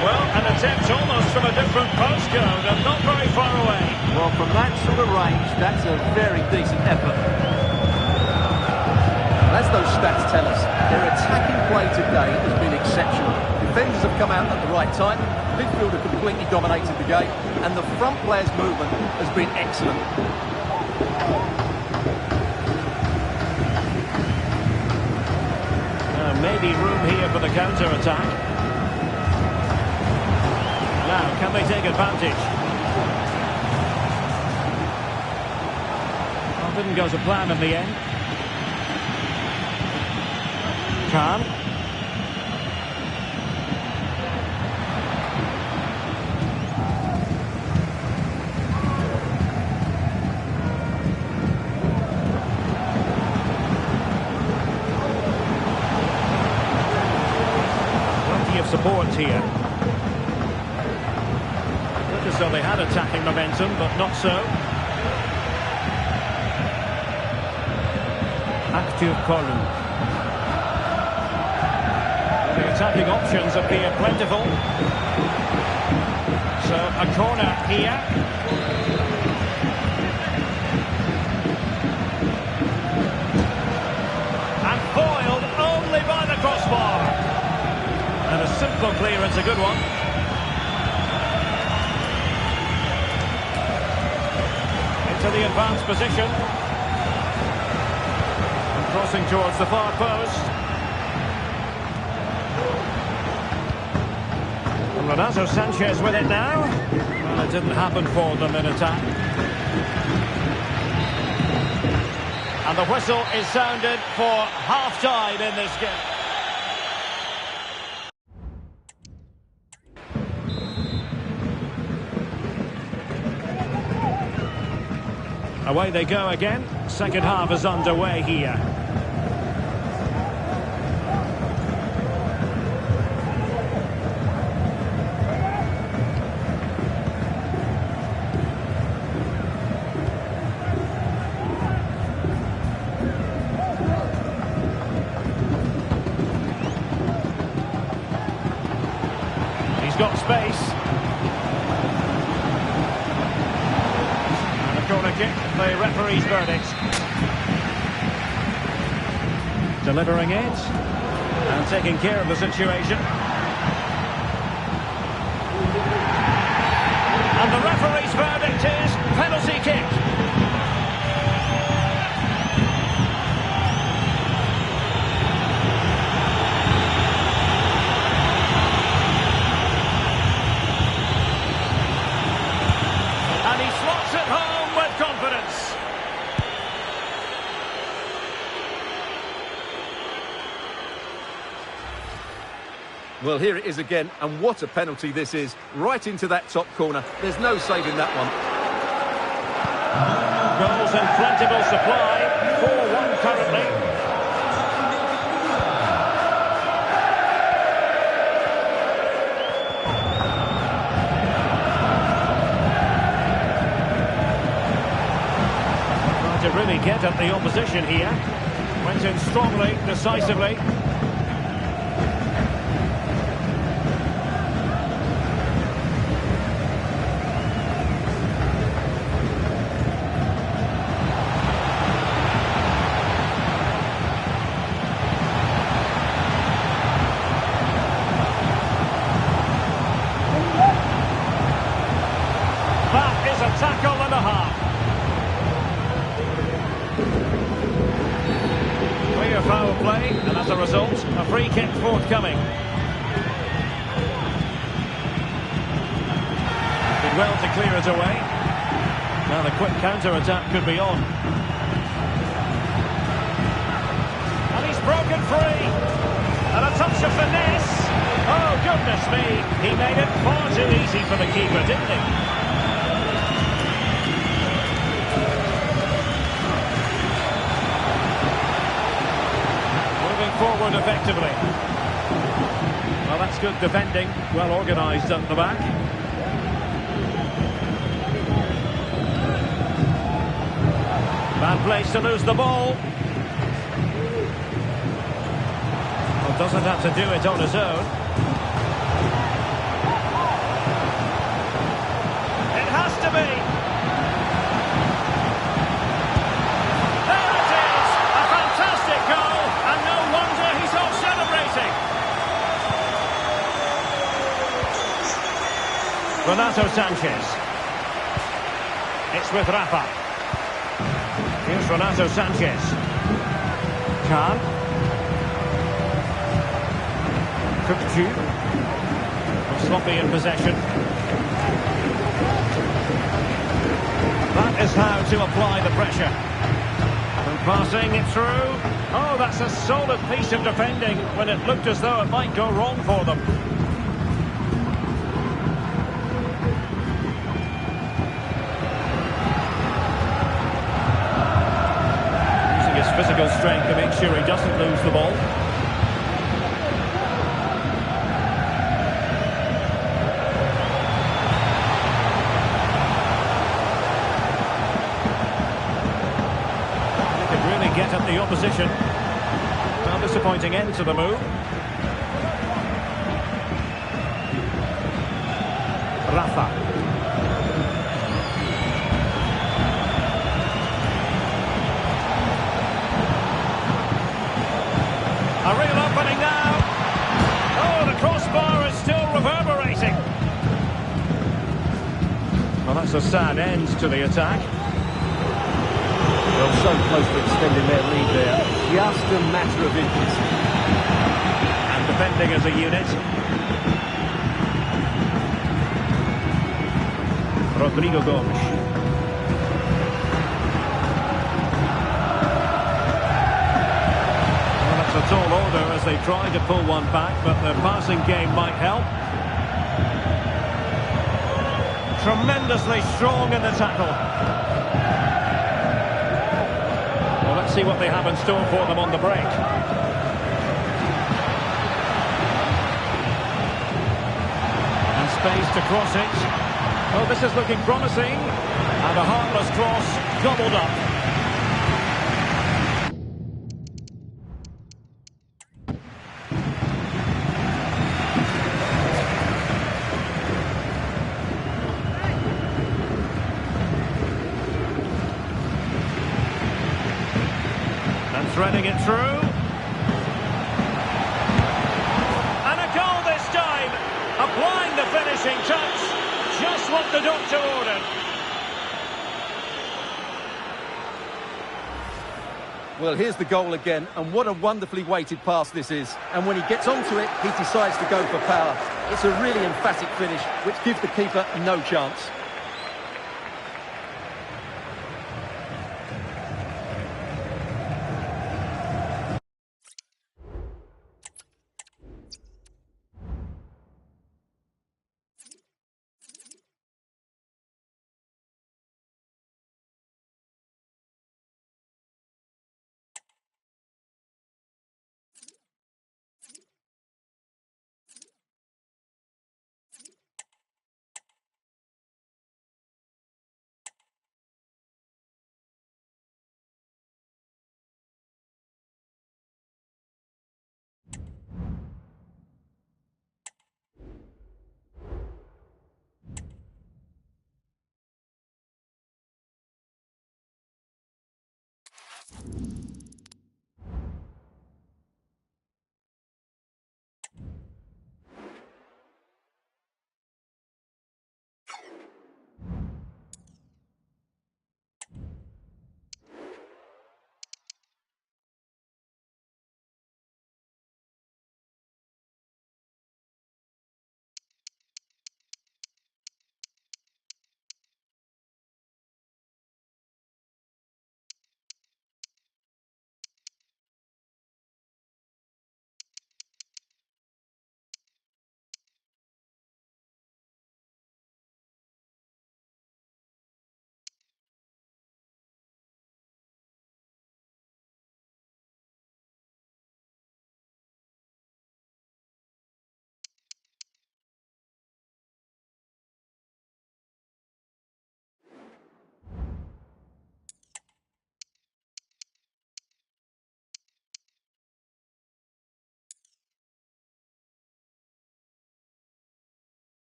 Well, an attempt almost from a different postcode and not very far away. Well, from that sort of range, that's a very decent effort. As those stats tell us, their attacking play today has been exceptional. Defenders have come out at the right time, midfield have completely dominated the game, and the front players' movement has been excellent. Maybe room here for the counter-attack. Now, can they take advantage? Well, didn't go to plan in the end. Khan. Plenty of support here. Looked as though they had attacking momentum, but not so. Kukulkan. The attacking options appear plentiful. So a corner here. And foiled only by the crossbar. And a simple clearance, a good one. Into the advanced position. And crossing towards the far post. Renato Sanchez with it now. Well, it didn't happen for them in attack. And the whistle is sounded for half-time in this game. Away they go again. Second half is underway here. Got space. And a corner kick, the referee's verdict. Delivering it and taking care of the situation. And the referee's verdict is penalty kick. Well, here it is again, and what a penalty this is. Right into that top corner. There's no saving that one. Goals in plentiful supply. 4-1 currently. Trying to really get at the opposition here. Went in strongly, decisively. Tackle and a half. Clear foul play, and as a result, a free kick forthcoming. Did well to clear it away. Now the quick counter-attack could be on. And he's broken free. And a touch of finesse. Oh, goodness me. He made it far too easy for the keeper, didn't he? Forward effectively. Well, that's good defending. Well organised at the back. Bad place to lose the ball. Well, doesn't have to do it on his own. It has to be. Renato Sanchez. It's with Rafa. Here's Renato Sanchez. Khan. Kukulkan. Sloppy in possession. That is how to apply the pressure. And passing it through. Oh, that's a solid piece of defending when it looked as though it might go wrong for them. Physical strength to make sure he doesn't lose the ball. He could really get at the opposition. Well, disappointing end to the move. Rafa. A real opening now. Oh, the crossbar is still reverberating. Well, that's a sad end to the attack. Well, so close to extending their lead there. Just a matter of inches. And defending as a unit. Rodrigo Gomes. Well, that's a tall order as they try to pull one back, but the passing game might help. Tremendously strong in the tackle. Well, let's see what they have in store for them on the break. And space to cross it. Oh, this is looking promising. And a heartless cross gobbled up. And threading it through. And a goal this time. Applying the finishing touch. Just what the doctor ordered. Well, here's the goal again, and what a wonderfully weighted pass this is. And when he gets onto it, he decides to go for power. It's a really emphatic finish, which gives the keeper no chance.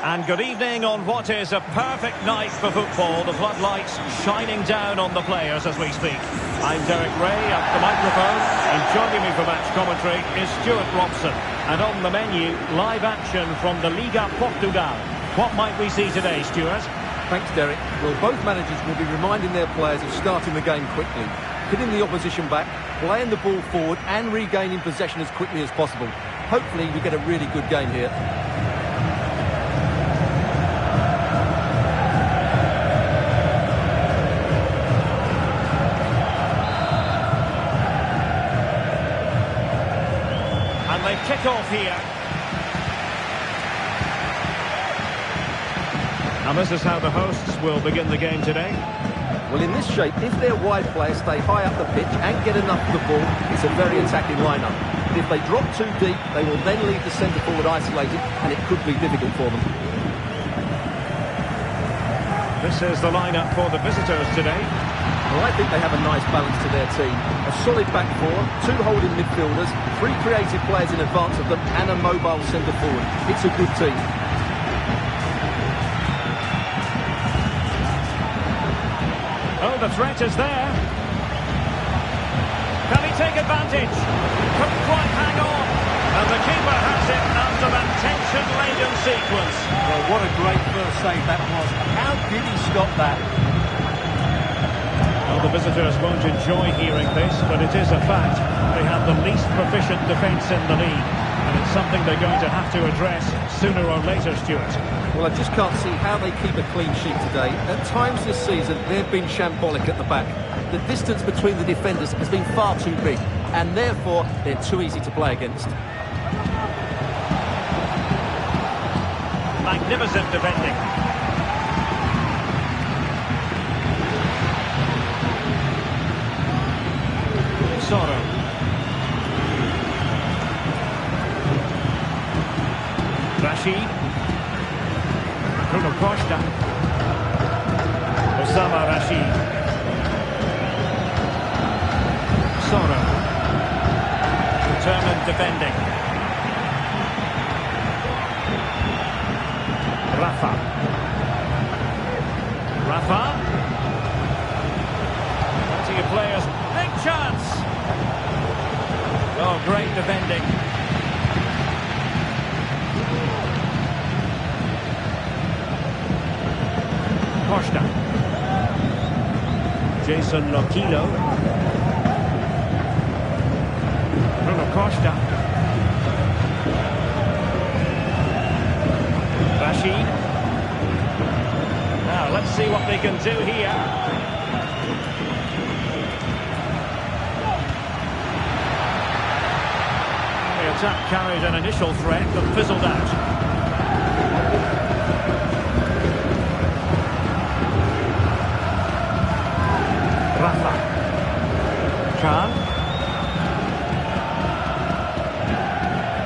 And good evening on what is a perfect night for football. The floodlights shining down on the players as we speak. I'm Derek Ray at the microphone, and joining me for match commentary is Stuart Robson. And on the menu, live action from the Liga Portugal. What might we see today, Stuart? Thanks, Derek. Well, both managers will be reminding their players of starting the game quickly, hitting the opposition back, playing the ball forward and regaining possession as quickly as possible. Hopefully we get a really good game here. And they kick off here. And this is how the hosts will begin the game today. Well, in this shape, if their wide players stay high up the pitch and get enough of the ball, it's a very attacking lineup. But if they drop too deep, they will then leave the centre forward isolated, and it could be difficult for them. This is the lineup for the visitors today. Well, I think they have a nice balance to their team. A solid back four, two holding midfielders, three creative players in advance of them, and a mobile centre forward. It's a good team. Oh, the threat is there. Can he take advantage? Couldn't quite hang on. And the keeper has it after that tension-laden sequence. Well, what a great first save that was. How did he stop that? Well, the visitors won't enjoy hearing this, but it is a fact. They have the least proficient defence in the league. And it's something they're going to have to address sooner or later, Stuart. Well, I just can't see how they keep a clean sheet today. At times this season, they've been shambolic at the back. The distance between the defenders has been far too big, and therefore they're too easy to play against. Magnificent defending. Soro. Rashid. Bruno Costa. Osama Rashid. Soro. Determined defending. Rafa. Plenty of players. Big chance. Oh, great defending. Costa. Jason Lokilo. Bruno Costa. Rashid. Now, let's see what they can do here. The attack carried an initial threat that fizzled out. Rafa. Khan.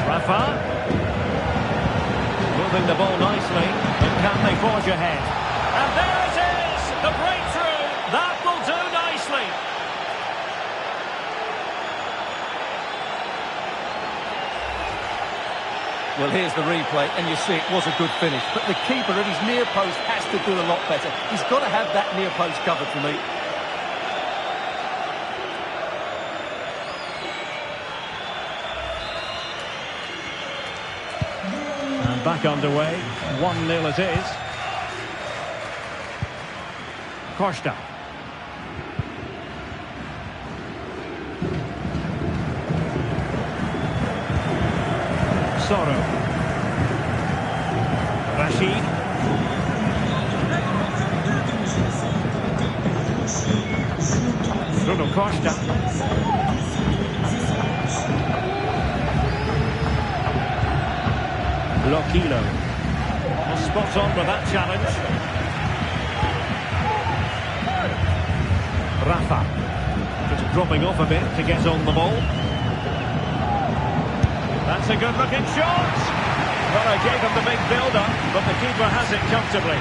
Rafa. Moving the ball nicely. But can they forge ahead? And there it is! The breakthrough! That will do nicely! Well, here's the replay, and you see it was a good finish. But the keeper at his near post has to do a lot better. He's got to have that near post covered for me. And back underway. 1-0 it is. Costa. Soro. Rashid. Bruno Costa. Lokilo. Spot on with that challenge. Rafa. Just dropping off a bit to get on the ball. That's a good-looking shot. Well, I gave him the big build-up, but the keeper has it comfortably.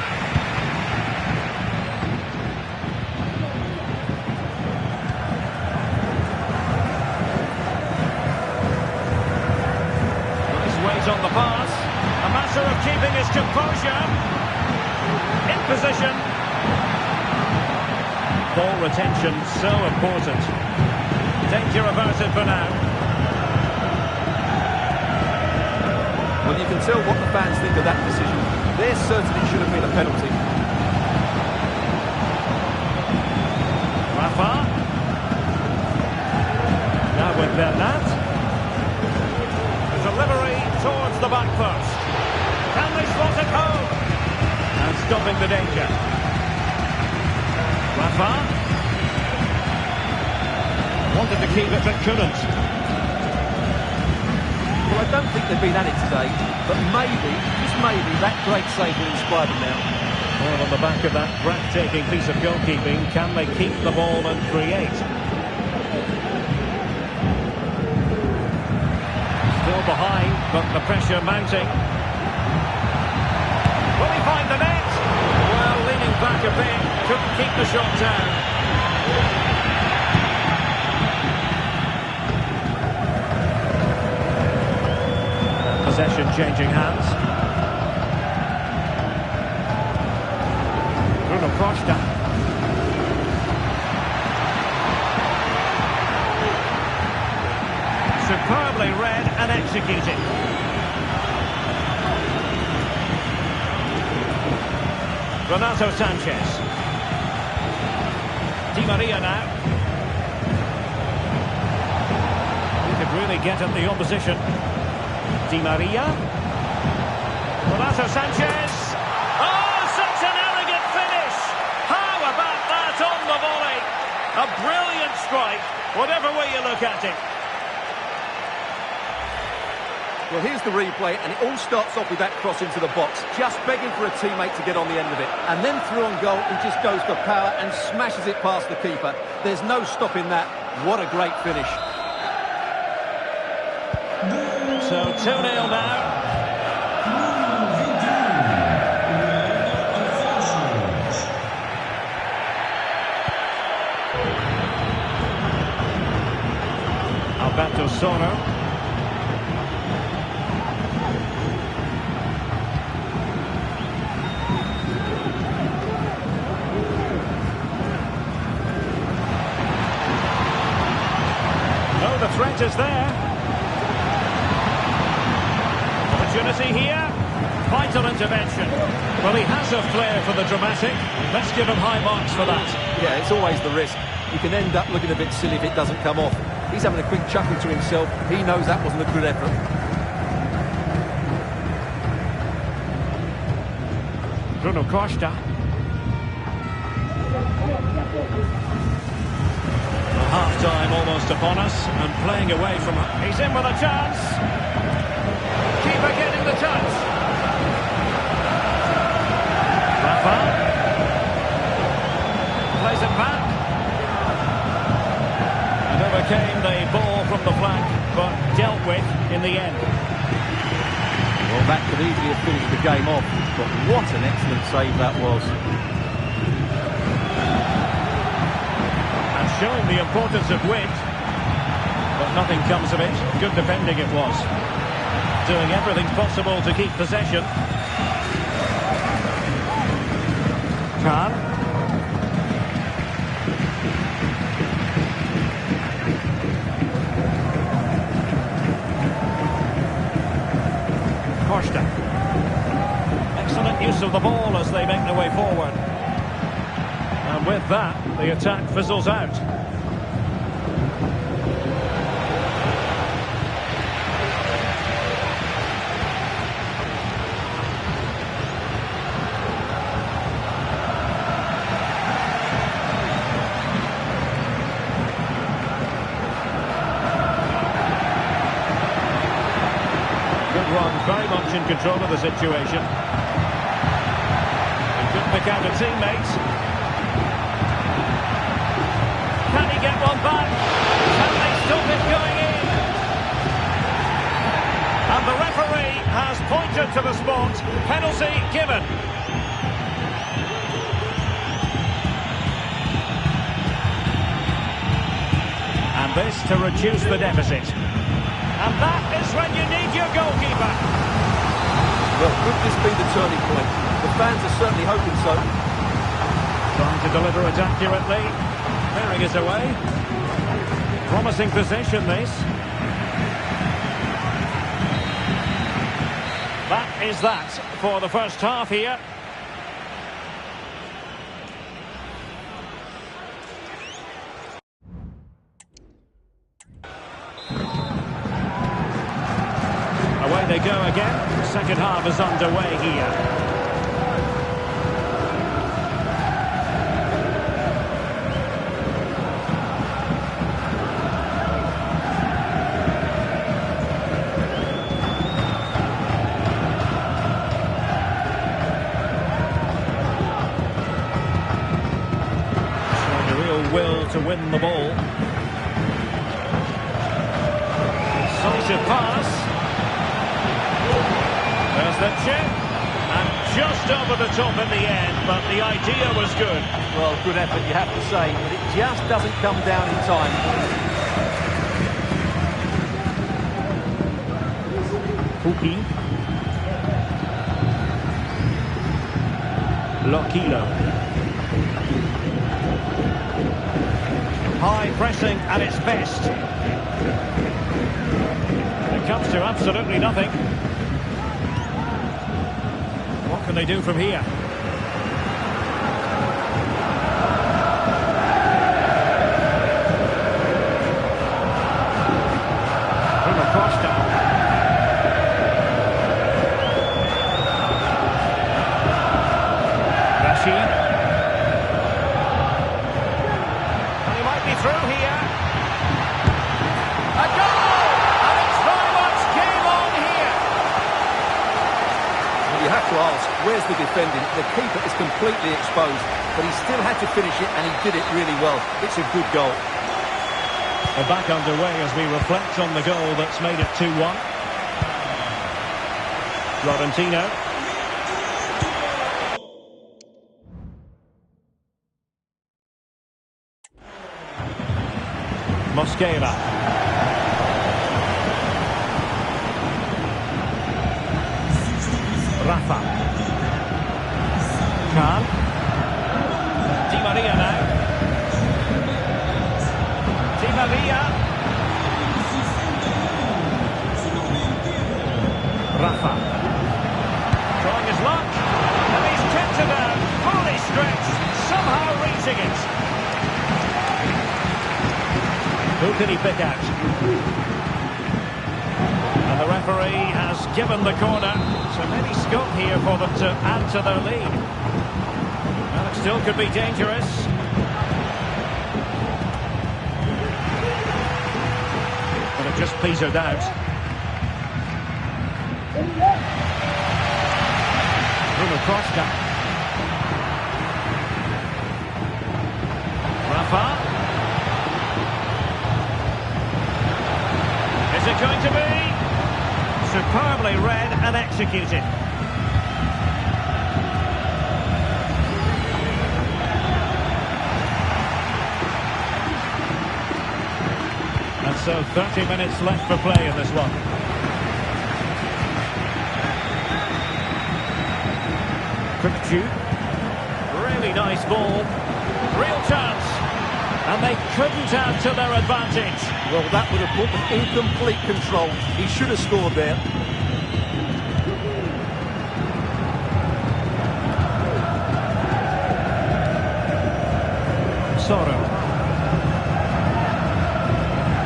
Nice weight on the pass. A massive matter of keeping his composure. In position. Ball retention, so important. Danger averted for now. Well, you can tell what the fans think of that decision. They're certain it should have been a penalty. Rafa. Now with Bernat. Delivery towards the back post. Can they slot it home? And stopping the danger. Rafa. Wanted to keep it but couldn't. Well, I don't think they've been at it today, but maybe, just maybe, that great save will inspire them now. Well, on the back of that breathtaking piece of goalkeeping, can they keep the ball and create? Still behind, but the pressure mounting. Will he find the net? Well, leaning back a bit, couldn't keep the shot down. Possession changing hands. Bruno Costa. Superbly read and executed. Renato Sanchez. Di Maria now. He could really get at the opposition. Di Maria. Renato Sanchez. Oh, such an arrogant finish. How about that on the volley? A brilliant strike, whatever way you look at it. Well, here's the replay, and it all starts off with that cross into the box, just begging for a teammate to get on the end of it. And then through on goal, he just goes for power and smashes it past the keeper. There's no stopping that. What a great finish. So 2-0 now. Alberto Sono. Oh, the threat is there. Opportunity here. Vital intervention. Well, he has a flair for the dramatic. Let's give him high marks for that. Yeah, it's always the risk. You can end up looking a bit silly if it doesn't come off. He's having a quick chuckle to himself. He knows that wasn't a good effort. Bruno Costa. Half-time almost upon us, and playing away from... He's in with a chance. Keeper getting the touch. Rafa. Plays it back. And overcame the ball from the flank, but dealt with in the end. Well, that could easily have finished the game off, but what an excellent save that was. Showing the importance of wit, but nothing comes of it. Good defending it was. Doing everything possible to keep possession. Khan. Costa. Excellent use of the ball as they make their way forward. And with that, the attack fizzles out. Good run, very much in control of the situation. He couldn't pick out a teammate. Can he get one back? Can they stop it going in? And the referee has pointed to the spot. Penalty given. And this to reduce the deficit. And that is when you need your goalkeeper. Well, could this be the turning point? The fans are certainly hoping so. Trying to deliver it accurately. Clearing it away. Promising position, this. That is that for the first half here. Away they go again. The second half is underway here. Will to win the ball. Decisive pass. There's the chip. And just over the top in the end, but the idea was good. Well, good effort, you have to say, but it just doesn't come down in time. Kuki. Lokilo. High pressing at its best. It comes to absolutely nothing. What can they do from here? Costa. Rashid. Through here. A goal! And it's very much game on here. Well, you have to ask, where's the defending? The keeper is completely exposed, but he still had to finish it, and he did it really well. It's a good goal. We're back underway as we reflect on the goal that's made it 2-1. Florentino. Mosquera. Rafa. Khan. Di Maria now. Di Maria. Rafa. Trying his luck. And he's kept it out. Fully stretched. Somehow reaching it. Who can he pick out? And the referee has given the corner, so maybe scope here for them to add to their lead. Well, it still could be dangerous. But it just petered out. Bruno Costa. Rafa. Is it going to be? Superbly read and executed. And so 30 minutes left for play in this one. Kukulkan. Really nice ball. Real chance. And they couldn't add to their advantage. Well, that would have put them in complete control. He should have scored there. Soro.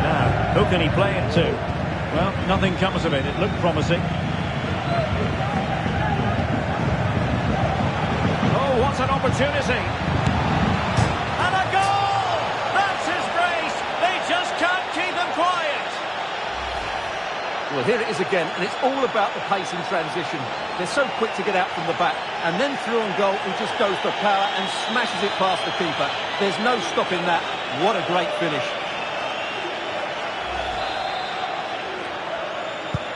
Now, who can he play it to? Well, nothing comes of it. It looked promising. Oh, what an opportunity. And a goal! That's his brace. They just can't keep him quiet. Well, here it is again, and it's all about the pace in transition. They're so quick to get out from the back, and then through on goal, he just goes for power and smashes it past the keeper. There's no stopping that. What a great finish.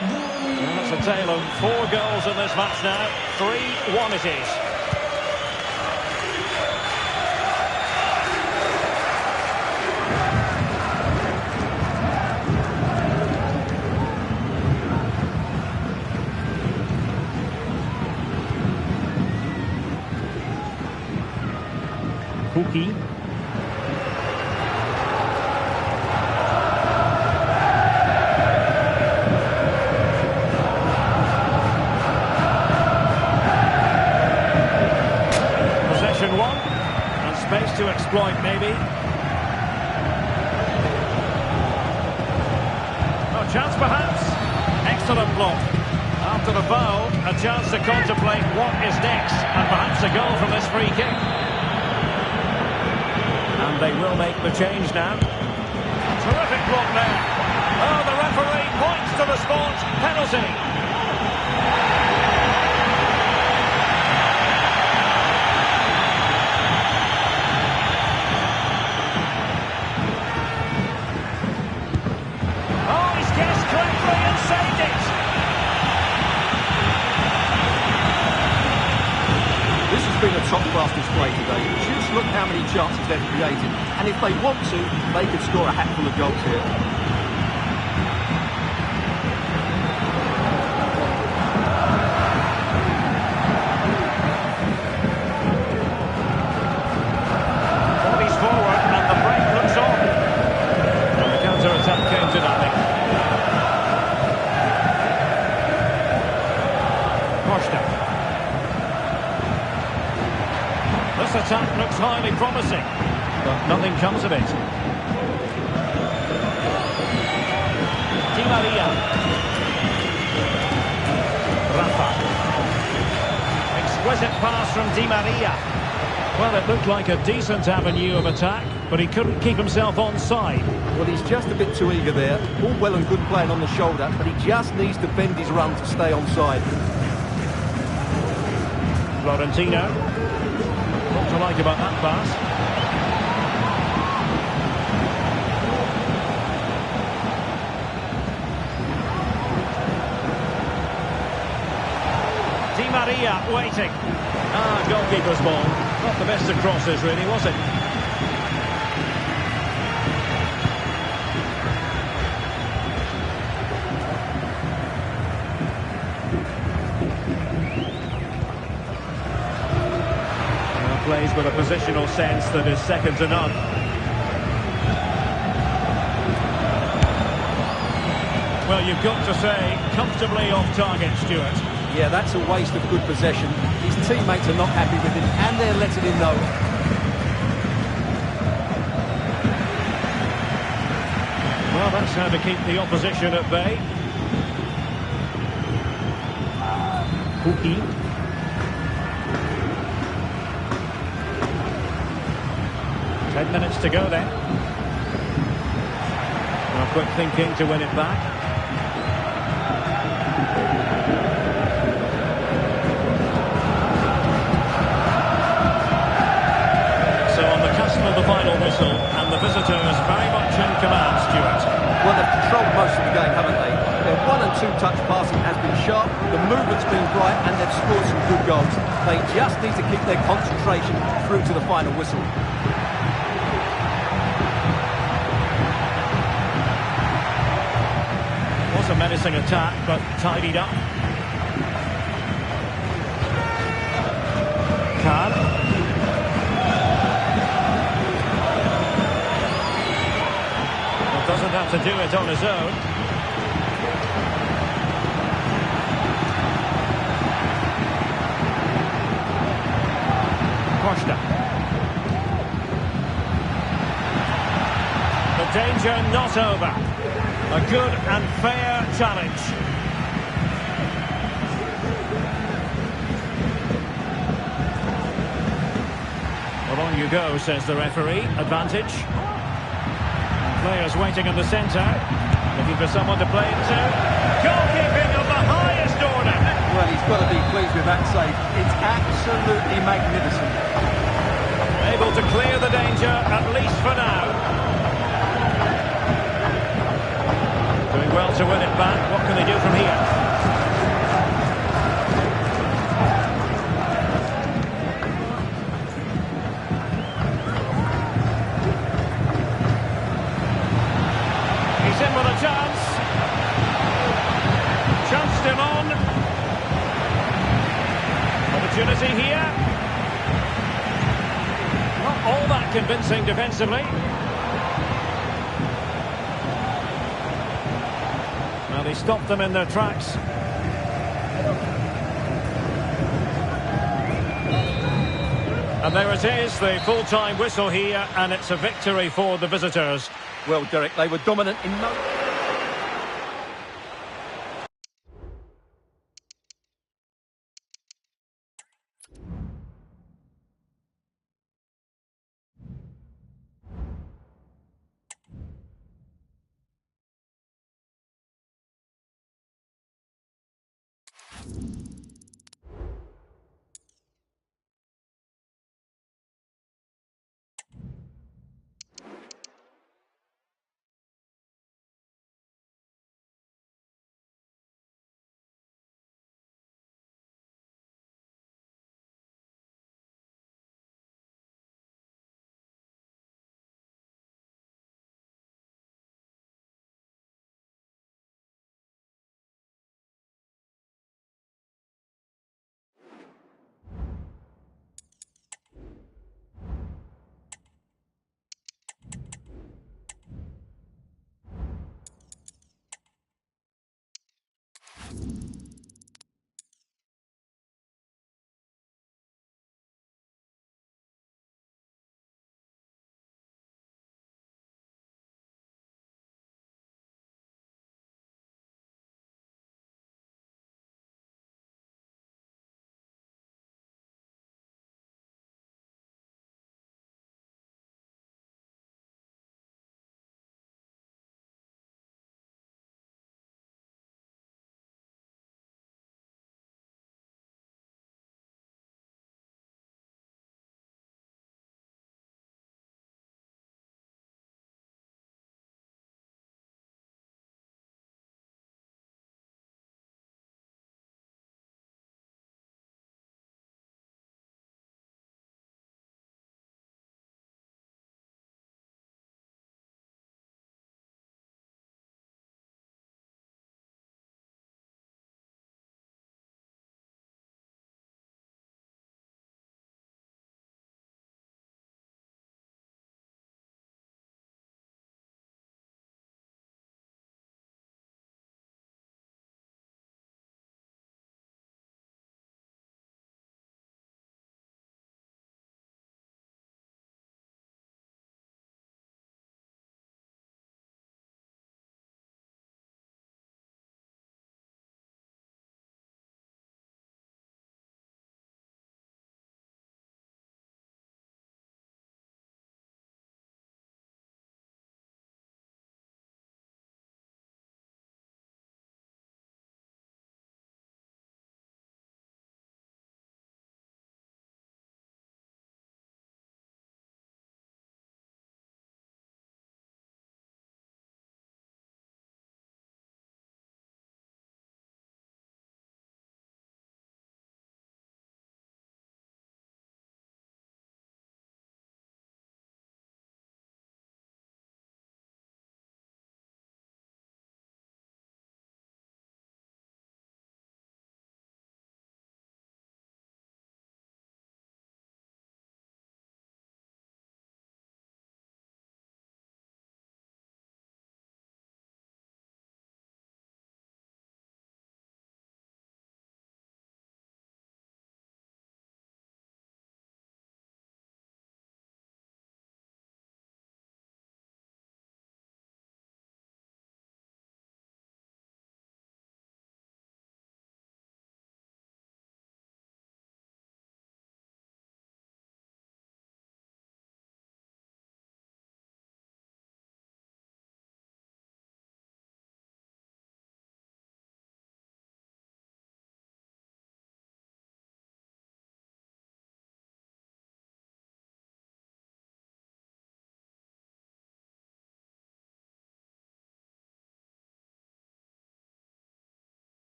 And that's a tale of 4 goals in this match now. 3-1 it is. Puki. Possession one, and space to exploit maybe. No chance perhaps. Excellent block. After the foul, a chance to contemplate what is next, and perhaps a goal from this free kick. And they will make the change now. Terrific block there. Oh, the referee points to the spot. Penalty. Oh, he's guessed correctly and saved it. This has been a top-class display today. Just look how many chances they've created. And if they want to, they could score a hatful of goals here. Bodies forward and the break looks on. And the counter-attack came to nothing. Costa. This attack looks highly promising, but nothing comes of it. Di Maria. Rafa. Exquisite pass from Di Maria. Well, it looked like a decent avenue of attack, but he couldn't keep himself onside. Well, he's just a bit too eager there. All well and good playing on the shoulder, but he just needs to bend his run to stay onside. Florentino. What to like about that pass? Di Maria waiting. Goalkeeper's ball. Not the best of crosses, really, was it? Plays with a positional sense that is second to none. Well, you've got to say, comfortably off target, Stuart. Yeah, that's a waste of good possession. His teammates are not happy with him, and they're letting him know. Well, that's how to keep the opposition at bay. Puki. Minutes to go then. Now quick thinking to win it back. So on the cusp of the final whistle, and the visitors very much in command, Stuart. Well, they've controlled most of the game, haven't they? Their 1- and 2-touch passing has been sharp, the movement's been bright, and they've scored some good goals. They just need to keep their concentration through to the final whistle. A menacing attack, but tidied up. Khan. Well, doesn't have to do it on his own. Costa. The danger not over. A good and fair challenge. Well, on you go, says the referee. Advantage. Players waiting in the centre. Looking for someone to play into. Goalkeeping of the highest order. Well, he's got to be pleased with that save. It's absolutely magnificent. Able to clear the danger, at least for now. Doing well to win it back. What can they do from here? He's in with a chance. Chance still on. Opportunity here. Not all that quite convincing defensively. Well, he stopped them in their tracks. And there it is, the full-time whistle here, and it's a victory for the visitors. Well, Derek, they were dominant in no...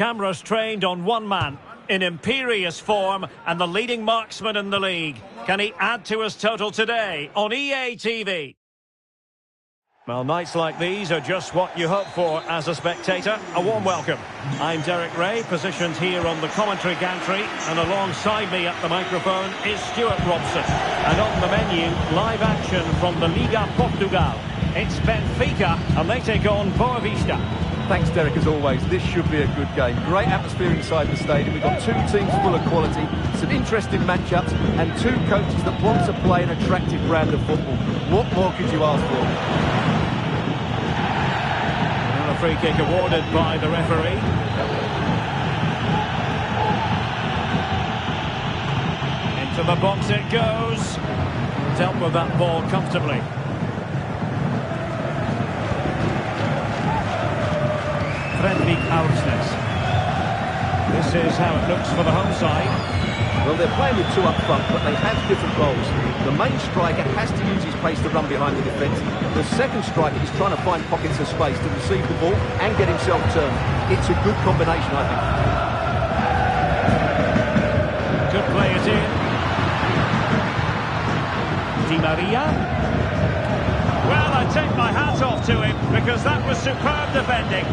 Cameras trained on one man, in imperious form, and the leading marksman in the league. Can he add to his total today on EA TV? Well, nights like these are just what you hope for as a spectator. A warm welcome. I'm Derek Ray, positioned here on the commentary gantry, and alongside me at the microphone is Stuart Robson. And on the menu, live action from the Liga Portugal. It's Benfica, and they take on Benfica. Thanks, Derek, as always. This should be a good game. Great atmosphere inside the stadium. We've got two teams full of quality, some interesting matchups, and two coaches that want to play an attractive brand of football. What more could you ask for? And a free kick awarded by the referee. Into the box it goes. Dealt with that ball comfortably. This is how it looks for the home side. Well, they're playing with two up front, but they have different roles. The main striker has to use his pace to run behind the defence. The second striker is trying to find pockets of space to receive the ball and get himself turned. It's a good combination, I think. Could play it in. Di Maria. Well, I take my hat off to him because that was superb defending.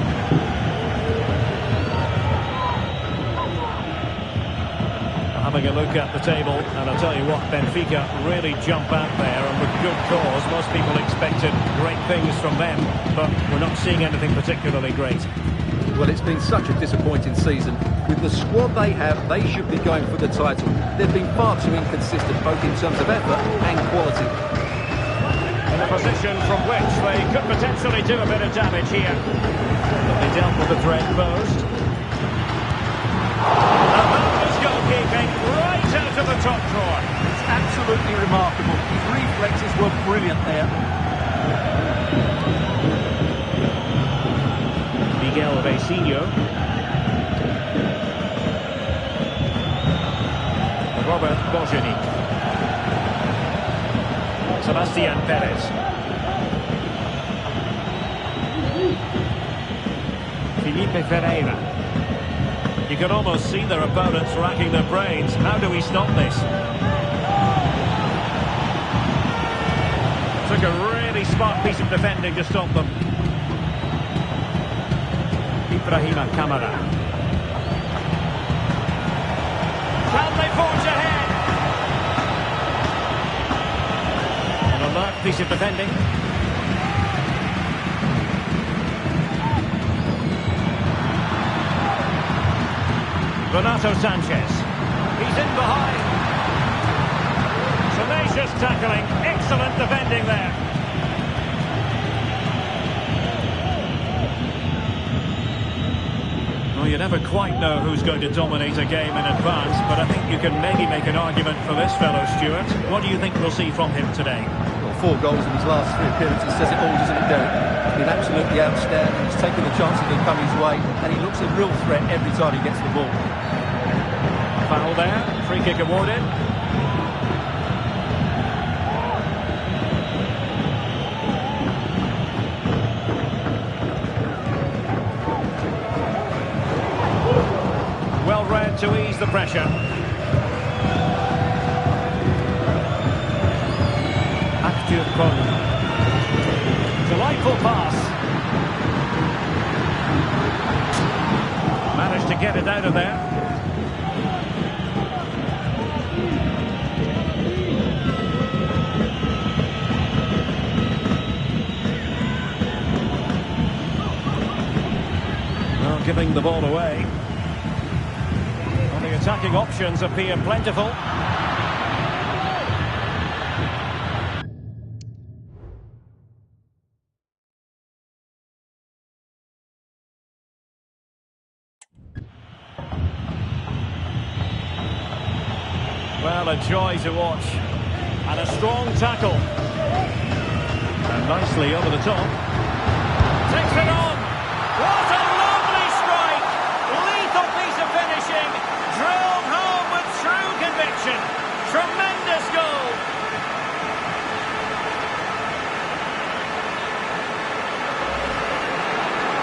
Having a look at the table, and I'll tell you what, Benfica really jump out there, and with good cause. Most people expected great things from them, but we're not seeing anything particularly great. Well, it's been such a disappointing season. With the squad they have, they should be going for the title. They've been far too inconsistent, both in terms of effort and quality. In a position from which they could potentially do a bit of damage here. But they dealt with the threat post. Goalkeeping right out of the top drawer. It's absolutely remarkable. His reflexes were brilliant there. Miguel Vecino. Robert Bojanic. Sebastian Perez. Felipe Ferreira. You can almost see their opponents racking their brains. How do we stop this? Took a really smart piece of defending to stop them. Ibrahima Kamara. Can they forge ahead? An alert piece of defending. Renato Sanchez. He's in behind. Tenacious tackling. Excellent defending there. Well, you never quite know who's going to dominate a game in advance, but I think you can maybe make an argument for this fellow, Stuart. What do you think we'll see from him today? Well, 4 goals in his last 3 appearances says it all, doesn't it, Derek? He's been absolutely outstanding. He's taken the chances that come his way, and he looks a real threat every time he gets the ball. Foul there, free kick awarded. Well read to ease the pressure. Delightful pass. Managed to get it out of there. Giving the ball away. Well, the attacking options appear plentiful. Well, a joy to watch. And a strong tackle. And nicely over the top. Takes it on. What a lovely strike! Lethal piece of finishing. Drilled home with true conviction. Tremendous goal.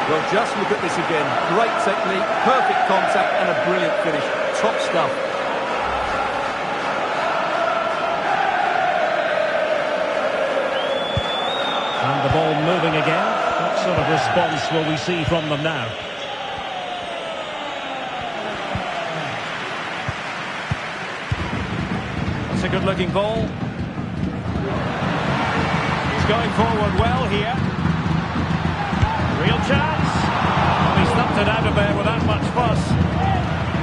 Well, just look at this again. Great technique, perfect contact and a brilliant finish. Top stuff. And the ball moving again. What sort of response will we see from them now? That's a good-looking ball. He's going forward well here. Real chance. Well, he stumped it out of there without much fuss.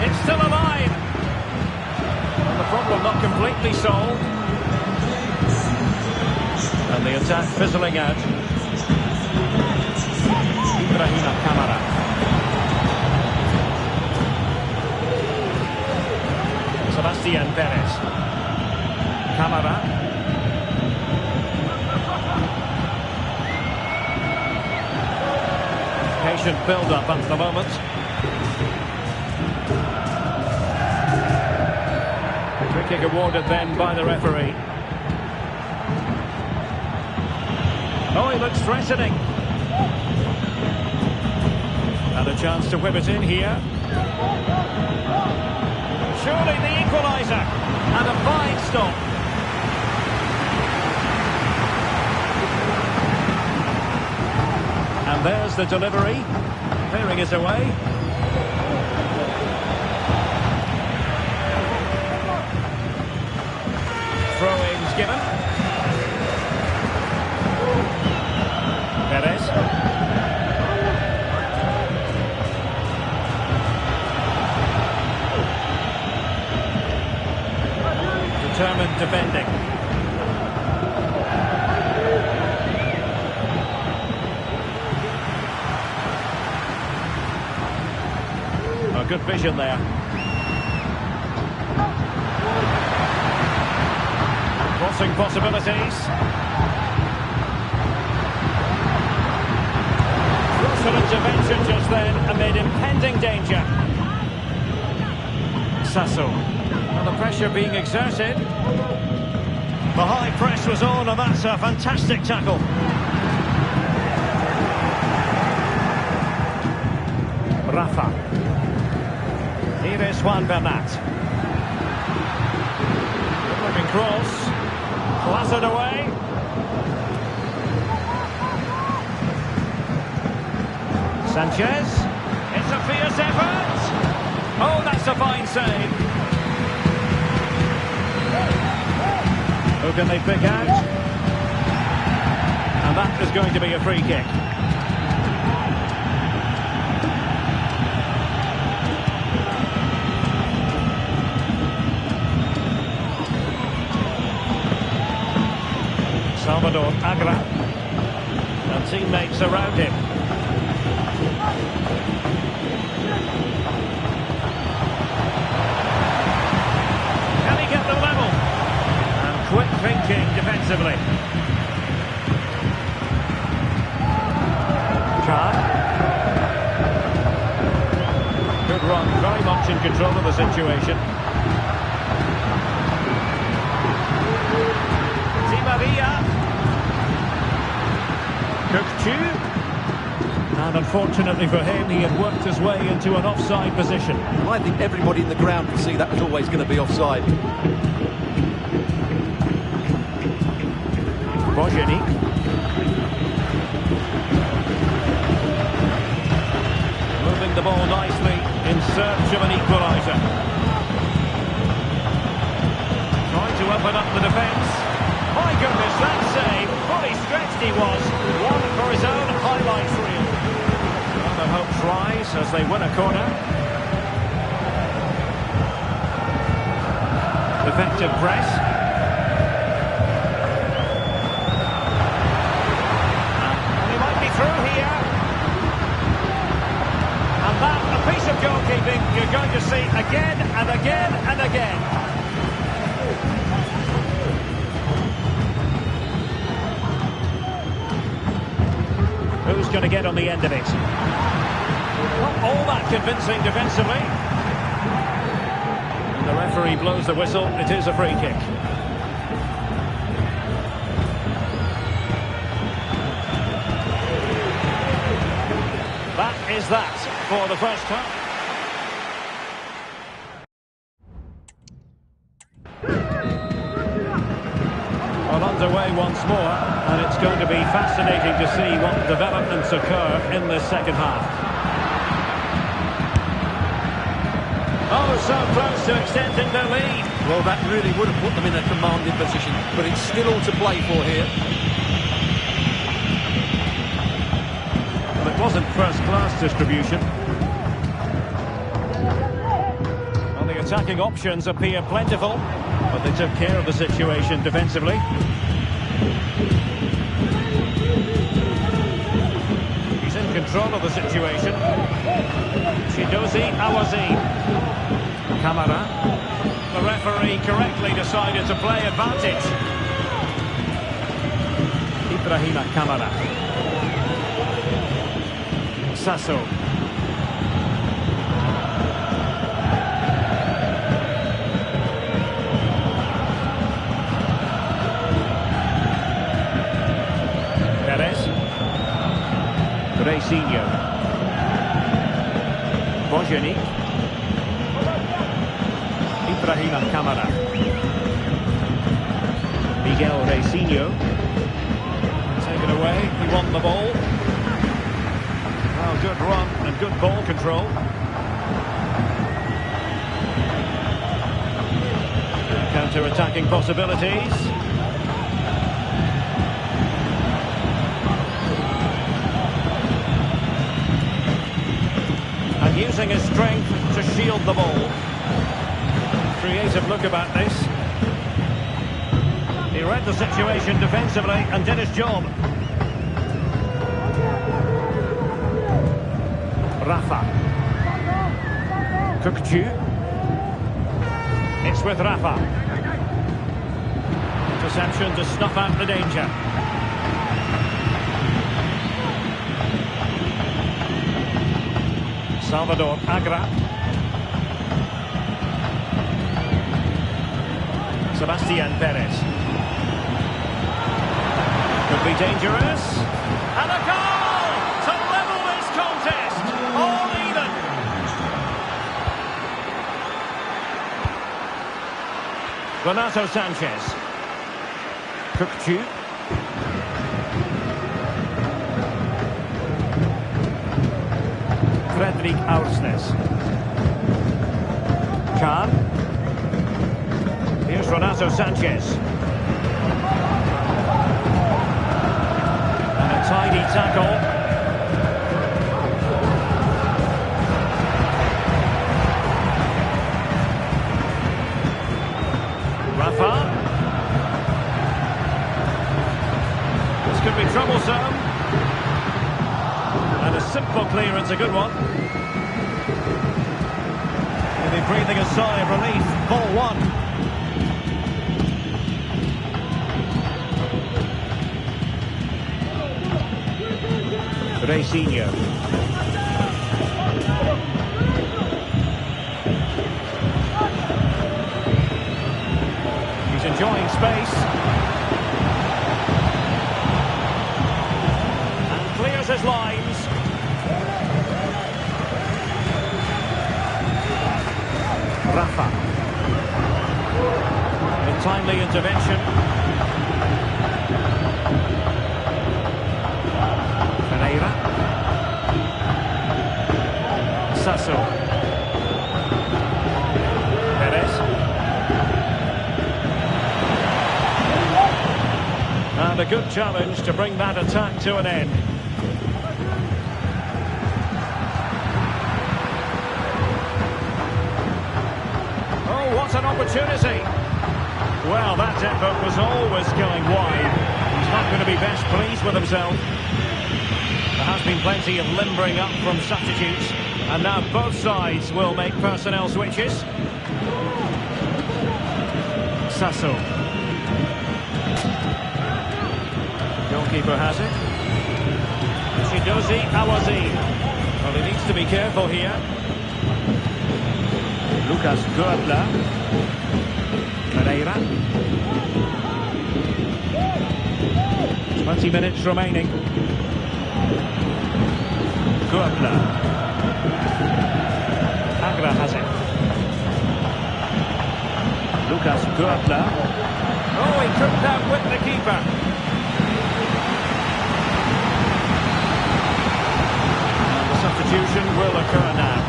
It's still alive. And the problem not completely solved. And the attack fizzling out. Ibrahima Kamara. Sebastian Perez. Kamara. Patient build-up at the moment. Free kick awarded then by the referee. Oh, he looks threatening. And a chance to whip it in here. Surely the equaliser. And a fine stop. And there's the delivery. Clearing it away. Throw-ins given. Perez. Determined defending. Oh, good vision there. Crossing possibilities. Crucial intervention just then amid impending danger. Sasso. And the pressure being exerted. The high press was on, and that's a fantastic tackle. Rafa. Here is Juan Bernat. Good-looking cross. Clattered away. Sanchez. It's a fierce effort. Oh, that's a fine save. Who can they pick out? And that is going to be a free kick. Salvador Agra. And teammates around him. Can he get the level? And quick thinking defensively. Khan. Good run, very much in control of the situation. Di Maria. Cook. And unfortunately for him, he had worked his way into an offside position. I think everybody in the ground can see that was always going to be offside. Bojanic. Moving the ball nicely in search of an equaliser. Trying to open up the defence. My goodness, that save. Fully stretched he was. One for his own highlights reel. And the hopes rise as they win a corner. Effective press. And he might be through here. And that, a piece of goalkeeping you're going to see again and again and again. Who's going to get on the end of it? Not all that convincing defensively. And the referee blows the whistle. It is a free kick. That is that for the first half. Well, underway once more, and it's going to be fascinating to see what developments occur in this second half. Oh, so close to extending their lead. Well, that really would have put them in a commanding position, but it's still all to play for here. Well, it wasn't first-class distribution. Well, the attacking options appear plentiful, but they took care of the situation defensively. He's in control of the situation. Shidozi Awazi. Kamara. The referee correctly decided to play advantage. Ibrahima Kamara. Sasso. Perez. Reysinho. Bojanic. Ibrahima Kamara. Miguel Reysinho. Taken away, he won the ball. Well, good run and good ball control. Counter-attacking possibilities. And using his strength to shield the ball. Creative look about this. He read the situation defensively and did his job. Rafa. Kukcu. It's with Rafa. Interception to snuff out the danger. Salvador Agra. Sebastian Perez. Could be dangerous. And a goal to level this contest. All even. Renato Sanchez. Kukcu. Fredrik Aursnes. Khan. Here's Renato Sanchez. And a tidy tackle. Rafa. This could be troublesome. And a simple clearance, a good one. He'll be breathing a sigh of relief. Ball one. Reysinho. He's enjoying space. And clears his lines. Rafa. A timely intervention. Sasso. Perez. And a good challenge to bring that attack to an end. Oh, what an opportunity. Well, that effort was always going wide. He's not going to be best pleased with himself. There has been plenty of limbering up from substitutes. And now both sides will make personnel switches. Sasso. Goalkeeper has it. Shidozi Awazi. Well, he needs to be careful here. Lucas Goertler. Pereira. 20 minutes remaining. Kukulkan. Agra has it. Kukulkan. Oh, he couldn't outwit the keeper. And the substitution will occur now.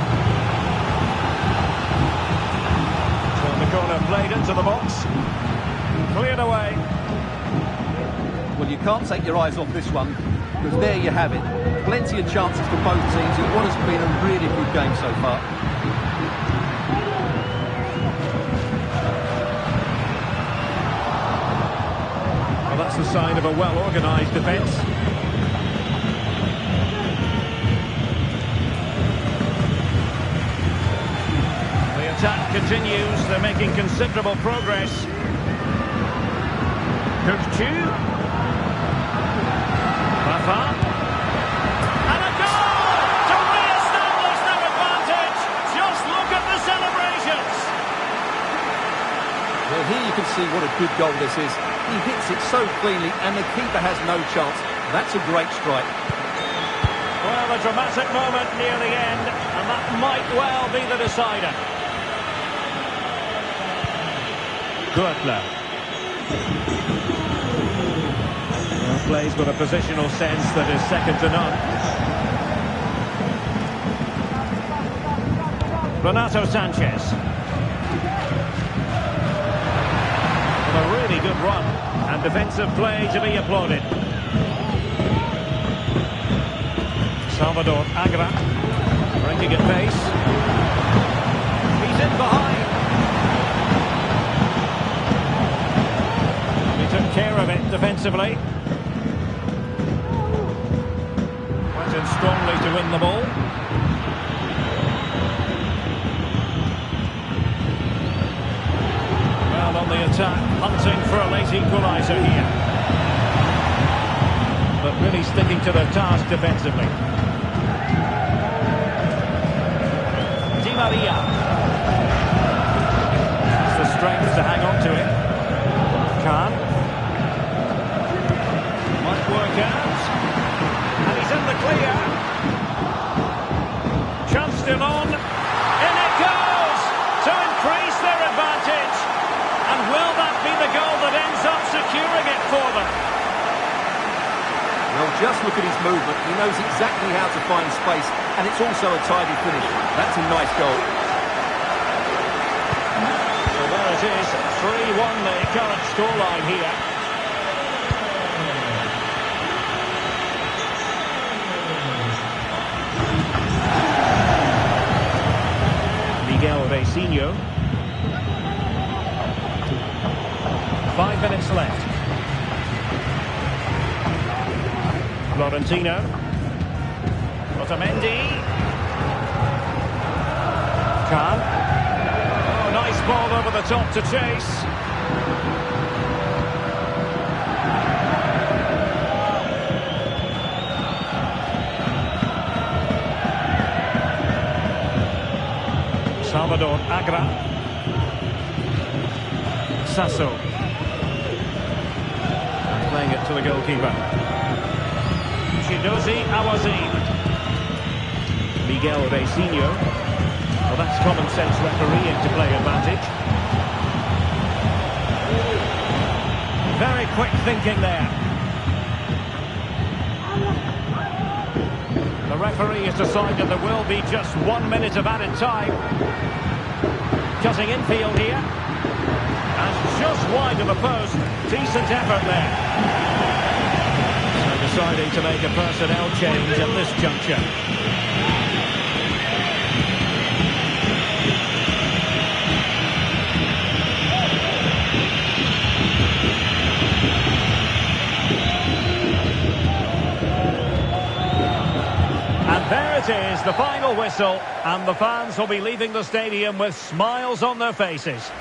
So the corner played into the box. Cleared away. Well, you can't take your eyes off this one, because there you have it. Plenty of chances for both teams in what has been a really good game so far. Well, that's the sign of a well-organised defence. The attack continues. They're making considerable progress. Kukulkan. Rafa. And a goal to re-establish their advantage. Just look at the celebrations. Well, here you can see what a good goal this is. He hits it so cleanly and the keeper has no chance. That's a great strike. Well, a dramatic moment near the end, and that might well be the decider. Kukulkan. Plays with a positional sense that is second to none. Renato Sanchez. With a really good run and defensive play to be applauded. Salvador Agra bringing it pace. He's in behind. He took care of it defensively. Went in strongly to win the ball. Well, on the attack, hunting for a late equaliser here. But really sticking to their task defensively. Di Maria. Has the strength to hang on to it. Khan. Might work out. And he's in the clear. Chance still on. In it goes! To increase their advantage. And will that be the goal that ends up securing it for them? Well, just look at his movement. He knows exactly how to find space, and it's also a tidy finish. That's a nice goal. So there it is, 3-1 the current scoreline here. Miguel Vecino. 5 minutes left. Florentino. Otamendi. Khan. Oh, nice ball over the top to chase. Salvador Agra. Sasso. Playing it to the goalkeeper. Chidozie Awazim. Miguel Vecino. Well, that's common sense refereeing to play advantage. Very quick thinking there. The referee has decided there will be just 1 minute of added time. Cutting infield here. And just wide of the post. Decent effort there. Deciding to make a personnel change at this juncture. And there it is, the final whistle, and the fans will be leaving the stadium with smiles on their faces.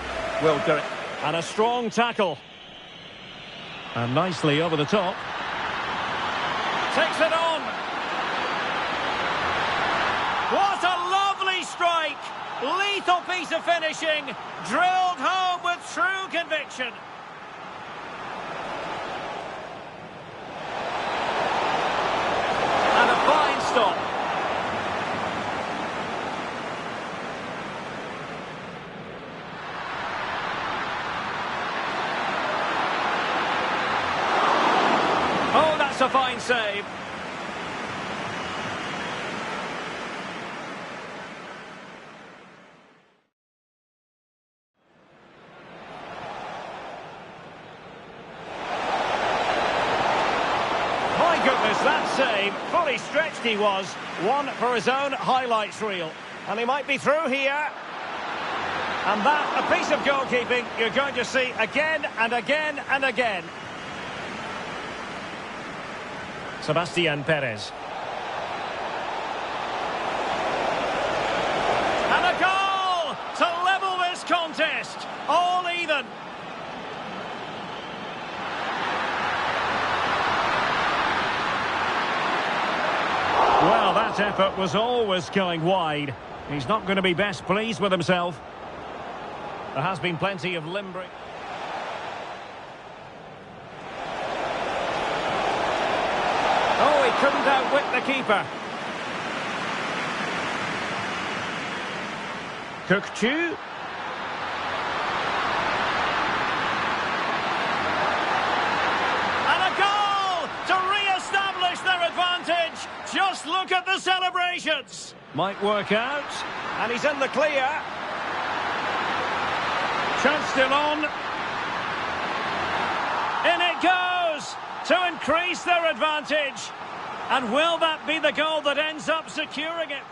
Well, Derek. And a strong tackle. And nicely over the top. Takes it on. What a lovely strike. Lethal piece of finishing. Drilled home with true conviction. And a fine stop. a fine save. My goodness, that save, fully stretched he was. One for his own highlights reel. And he might be through here. And that, a piece of goalkeeping you're going to see again and again and again. Sebastian Perez. And a goal to level this contest. All even. Well, that effort was always going wide. He's not going to be best pleased with himself. There has been plenty of limbering. Oh, he couldn't outwit the keeper. Kukçu. And a goal to re-establish their advantage. Just look at the celebrations. Might work out. And he's in the clear. Chance still on. In it goes to increase their advantage. And will that be the goal that ends up securing it?